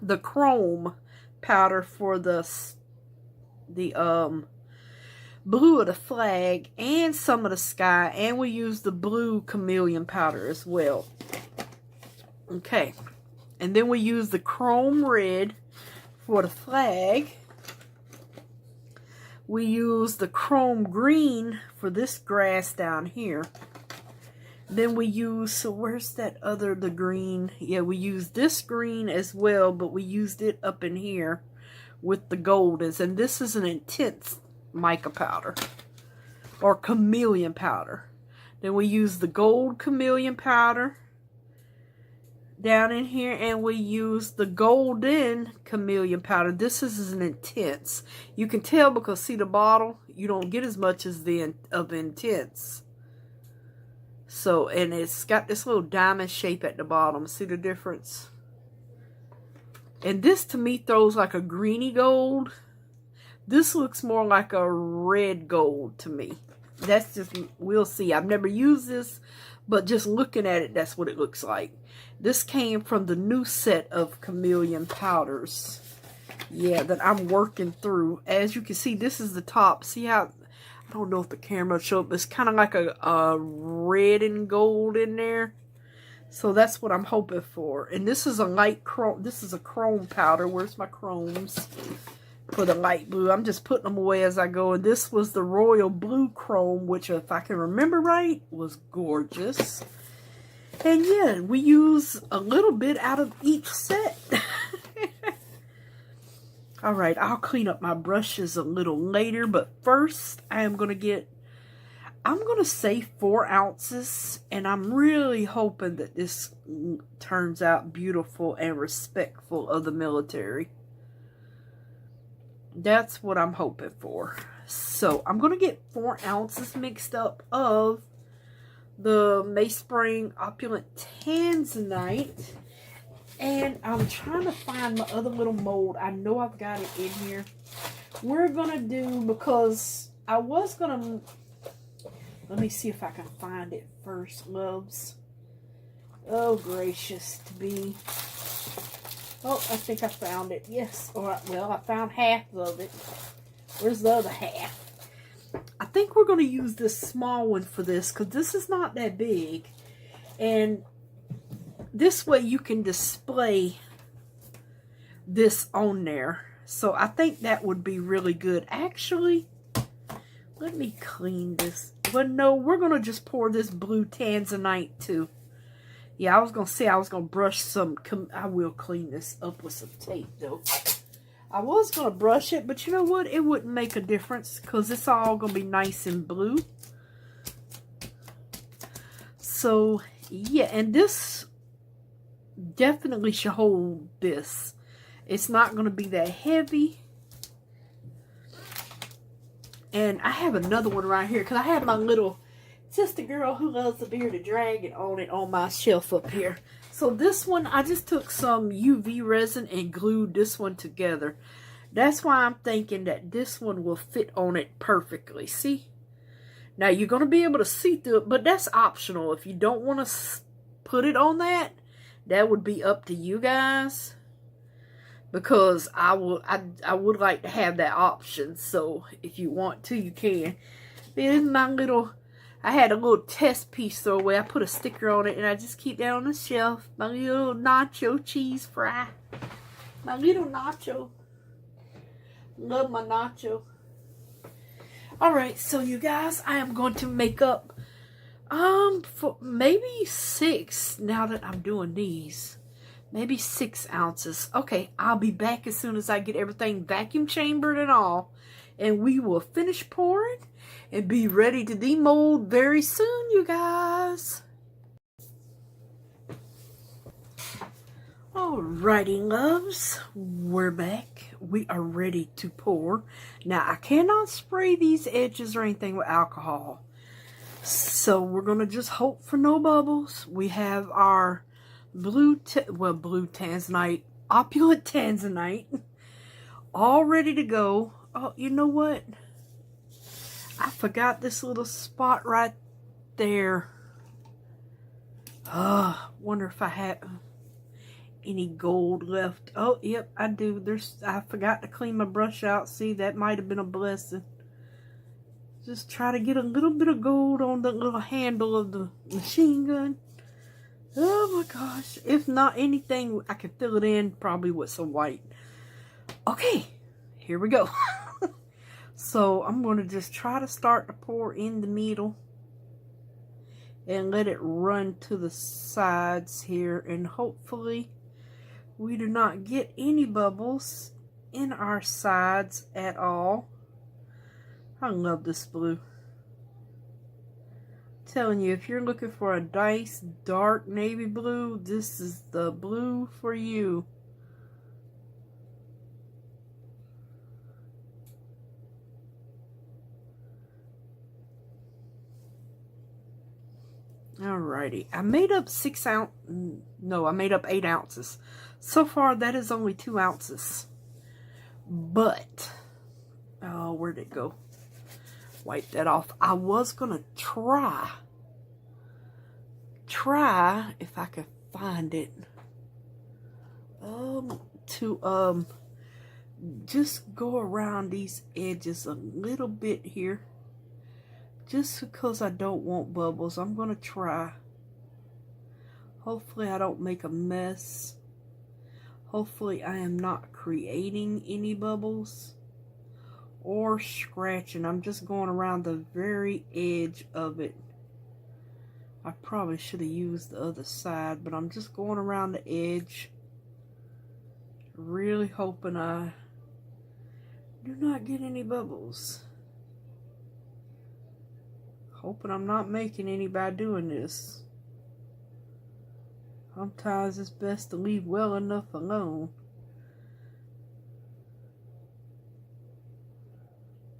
the chrome powder for the blue of the flag and some of the sky, and we use the blue chameleon powder as well. Okay, and then we use the chrome red for the flag. We use the chrome green for this grass down here. Then we use, so where's that other, the green? Yeah, we used this green as well, but we used it up in here with the goldens. And this is an intense mica powder or chameleon powder. Then we use the gold chameleon powder down in here, and we use the golden chameleon powder. This is an intense. You can tell because see the bottle, you don't get as much as the intense. So, and it's got this little diamond shape at the bottom. See the difference? And this to me throws like a greeny gold. This looks more like a red gold to me. That's just, we'll see. I've never used this, but just looking at it, that's what it looks like. This came from the new set of chameleon powders. Yeah, that I'm working through. As you can see, this is the top. See how, I don't know if the camera will show up, but it's kind of like a red and gold in there. So that's what I'm hoping for. And this is a light chrome. This is a chrome powder. Where's my chromes? For the light blue. I'm just putting them away as I go. And this was the royal blue chrome, which if I can remember right, was gorgeous. And yeah, we use a little bit out of each set. Alright, I'll clean up my brushes a little later. But first, I'm going to say 4 ounces. And I'm really hoping that this turns out beautiful and respectful of the military. That's what I'm hoping for. So, I'm going to get 4 ounces mixed up of the May Spring Opulent Tanzanite. And I'm trying to find my other little mold. I know I've got it in here. We're going to do, because I was going to, let me see if I can find it first, loves. Oh, gracious to be. Oh, I think I found it. Yes. All right. Well, I found half of it. Where's the other half? I think we're going to use this small one for this because this is not that big. And this way you can display this on there. So I think that would be really good. Actually, let me clean this. But no, we're going to just pour this blue Tanzanite too. Yeah, I was going to say I was going to brush some. I will clean this up with some tape though. I was going to brush it, but you know what? It wouldn't make a difference because it's all going to be nice and blue. So, yeah, and this definitely should hold this. It's not going to be that heavy. And I have another one right here because I have my little sister girl who loves the bearded dragon on it on my shelf up here. So this one, I just took some UV resin and glued this one together. That's why I'm thinking that this one will fit on it perfectly. See? Now, you're going to be able to see through it, but that's optional. If you don't want to put it on that, that would be up to you guys. Because I would like to have that option. So, if you want to, you can. This is my little... I had a little test piece throw away. I put a sticker on it and I just keep that on the shelf. My little nacho cheese fry. My little nacho. Love my nacho. Alright, so you guys, I am going to make up for maybe 6 now that I'm doing these. Maybe 6 ounces. Okay, I'll be back as soon as I get everything vacuum chambered and all. And we will finish pouring and be ready to demold very soon, you guys. Alrighty, loves, we're back. We are ready to pour. Now, I cannot spray these edges or anything with alcohol, so we're going to just hope for no bubbles. We have our blue tanzanite, opulent tanzanite, all ready to go. Oh, you know what? I forgot this little spot right there. Wonder if I had any gold left. Oh, yep, I do. I forgot to clean my brush out. See, that might have been a blessing. Just try to get a little bit of gold on the little handle of the machine gun. Oh my gosh. If not anything, I can fill it in probably with some white. Okay, here we go. So I'm going to just try to start to pour in the middle and let it run to the sides here, and hopefully we do not get any bubbles in our sides at all. I love this blue. Telling you, if you're looking for a nice dark navy blue, this is the blue for you. Alrighty, I made up 8 ounces. So far, that is only 2 ounces. But, oh, where'd it go? Wipe that off. I was gonna try if I could find it. To just go around these edges a little bit here. Just because I don't want bubbles, I'm gonna try. Hopefully I don't make a mess. Hopefully I am not creating any bubbles or scratching. I'm just going around the very edge of it. I probably should have used the other side, but I'm just going around the edge. Really hoping I do not get any bubbles. Hoping I'm not making any by doing this. Sometimes it's best to leave well enough alone.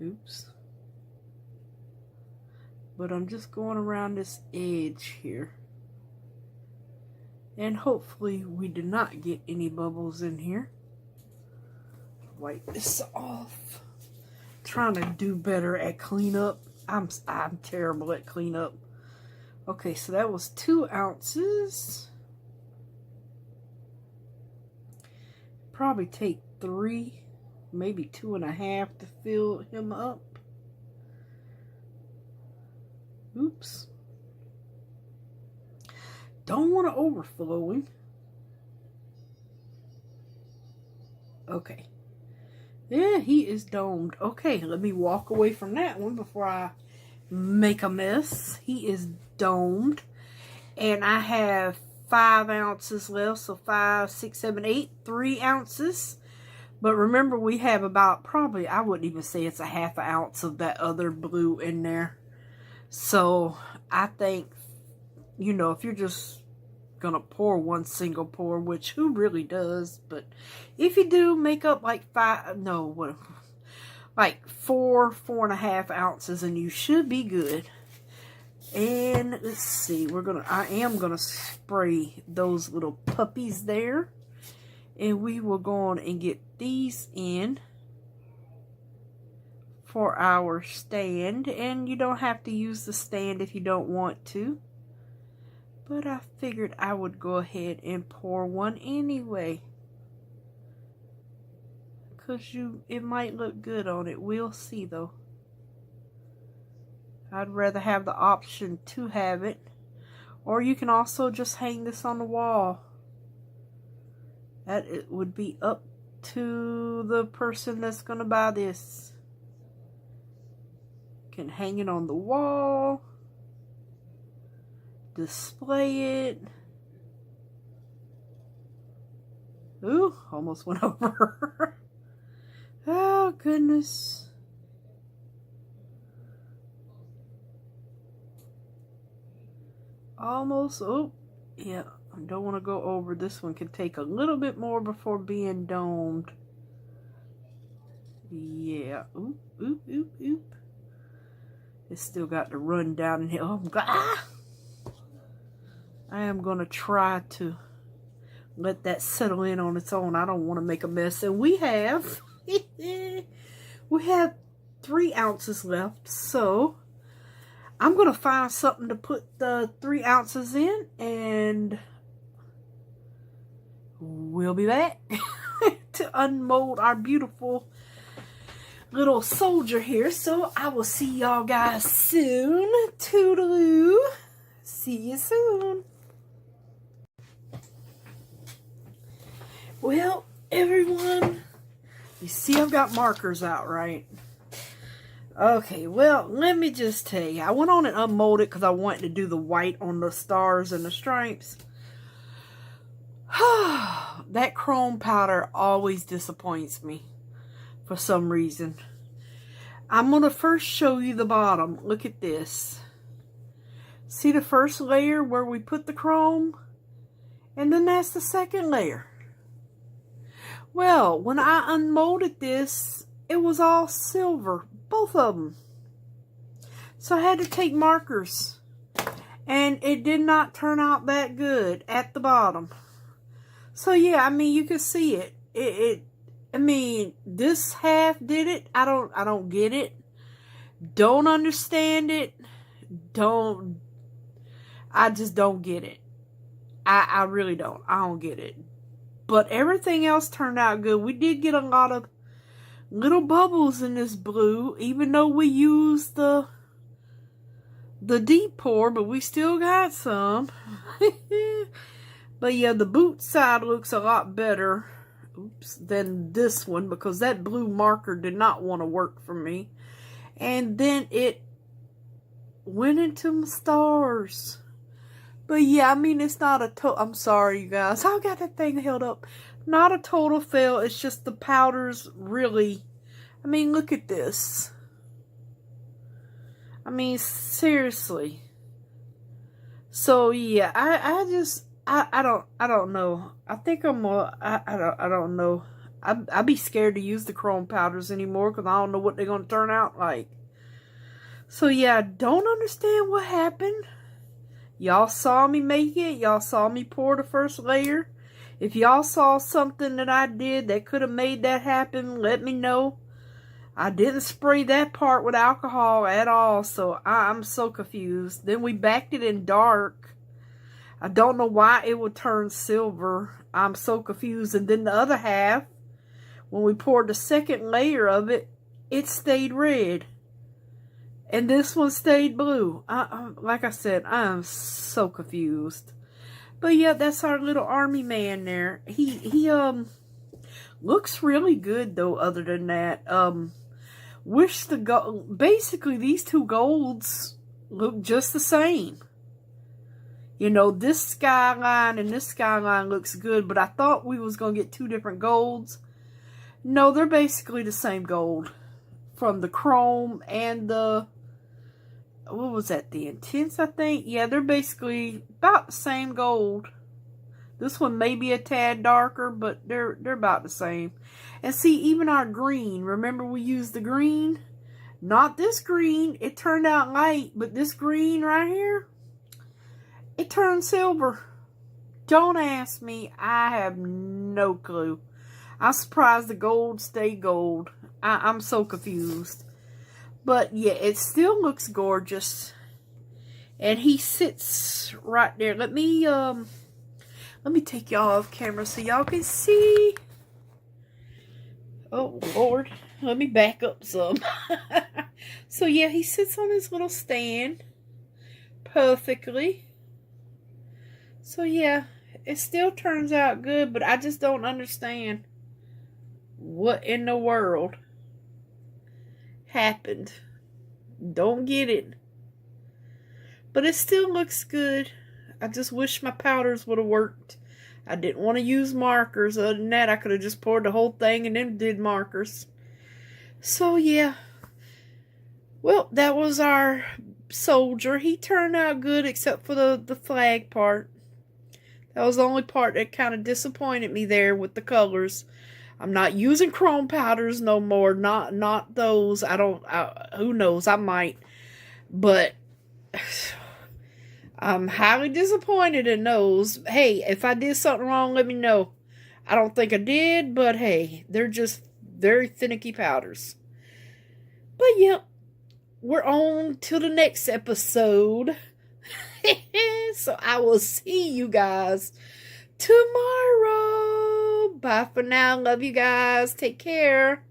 Oops. But I'm just going around this edge here. And hopefully we do not get any bubbles in here. Wipe this off. Trying to do better at cleanup. I'm terrible at cleanup. Okay, so that was 2 ounces. Probably take 3, maybe 2.5 to fill him up. Oops. Don't want to overflow him. Okay. Yeah, he is domed. Okay, let me walk away from that one before I make a mess. He is domed. And I have 5 ounces left. So 5, 6, 7, 8. 3 ounces. But remember, we have about probably, I wouldn't even say it's a ½ ounce of that other blue in there. So I think, you know, if you're just gonna pour one single pour, which who really does, but if you do, make up like 4.5 ounces and you should be good. And let's see, I am gonna spray those little puppies there, and we will go on and get these in for our stand. And you don't have to use the stand if you don't want to, but I figured I would go ahead and pour one anyway, because it might look good on it. We'll see though. I'd rather have the option to have it, or you can also just hang this on the wall. That it would be up to the person that's gonna buy this. Can hang it on the wall, display it. Ooh, almost went over. Oh goodness. Almost. Oh yeah, I don't want to go over. This one can take a little bit more before being domed. Yeah. Oop, oop, oop, oop. It's still got to run down in here. Oh, God. Ah! I am going to try to let that settle in on its own. I don't want to make a mess. And we have, we have 3 ounces left. So I'm going to find something to put the 3 ounces in, and we'll be back to unmold our beautiful little soldier here. So I will see y'all guys soon. Toodaloo. See you soon. Well, everyone, you see I've got markers out, right? Okay, well, let me just tell you. I went on and unmolded because I wanted to do the white on the stars and the stripes. That chrome powder always disappoints me for some reason. I'm going to first show you the bottom. Look at this. See the first layer where we put the chrome? And then that's the second layer. Well, when I unmolded this, it was all silver. Both of them. So I had to take markers. And it did not turn out that good at the bottom. So yeah, I mean, you can see it. I mean, this half did it. I don't get it. Don't understand it. I just don't get it. I really don't. I don't get it. But everything else turned out good. We did get a lot of little bubbles in this blue, even though we used the deep pour, but we still got some. But yeah, the boot side looks a lot better, than this one, because that blue marker did not want to work for me. And then it went into my stars. But yeah, I mean, it's not a total, I'm sorry you guys, I got that thing held up. Not a total fail, it's just the powders really, I mean, look at this. I mean, seriously. So yeah, I don't know. I think I don't know. I'd be scared to use the chrome powders anymore because I don't know what they're going to turn out like. So yeah, I don't understand what happened. Y'all saw me make it. Y'all saw me pour the first layer. If y'all saw something that I did that could have made that happen, let me know. I didn't spray that part with alcohol at all, so I'm so confused. Then we backed it in dark. I don't know why it would turn silver. I'm so confused. And then the other half, when we poured the second layer of it, it stayed red. And this one stayed blue. Like I said, I am so confused. But yeah, that's our little army man there. He looks really good though, other than that. Wish the gold, basically these two golds look just the same. You know, this skyline and this skyline looks good, but I thought we was going to get 2 different golds. No, they're basically the same gold. From the chrome and the, what was that, the intense, I think? Yeah, they're basically about the same gold. This one may be a tad darker, but they're about the same. And see, even our green, remember we used the green? Not this green, it turned out light, but this green right here, it turned silver. Don't ask me, I have no clue. I'm surprised the gold stayed gold. I'm so confused. But yeah, it still looks gorgeous. And he sits right there. Let me take y'all off camera so y'all can see. Oh Lord, let me back up some. So yeah, he sits on his little stand perfectly. So yeah, it still turns out good, but I just don't understand what in the world happened. Don't get it. But it still looks good. I just wish my powders would have worked. I didn't want to use markers. Other than that, I could have just poured the whole thing and then did markers. So yeah. Well, that was our soldier. He turned out good except for the flag part. That was the only part that kind of disappointed me there with the colors. I'm not using chrome powders no more. Not those. Who knows? I might. But I'm highly disappointed in those. Hey, if I did something wrong, let me know. I don't think I did, but hey, they're just very finicky powders. But yep, we're on to the next episode. So I will see you guys tomorrow. Bye for now. Love you guys. Take care.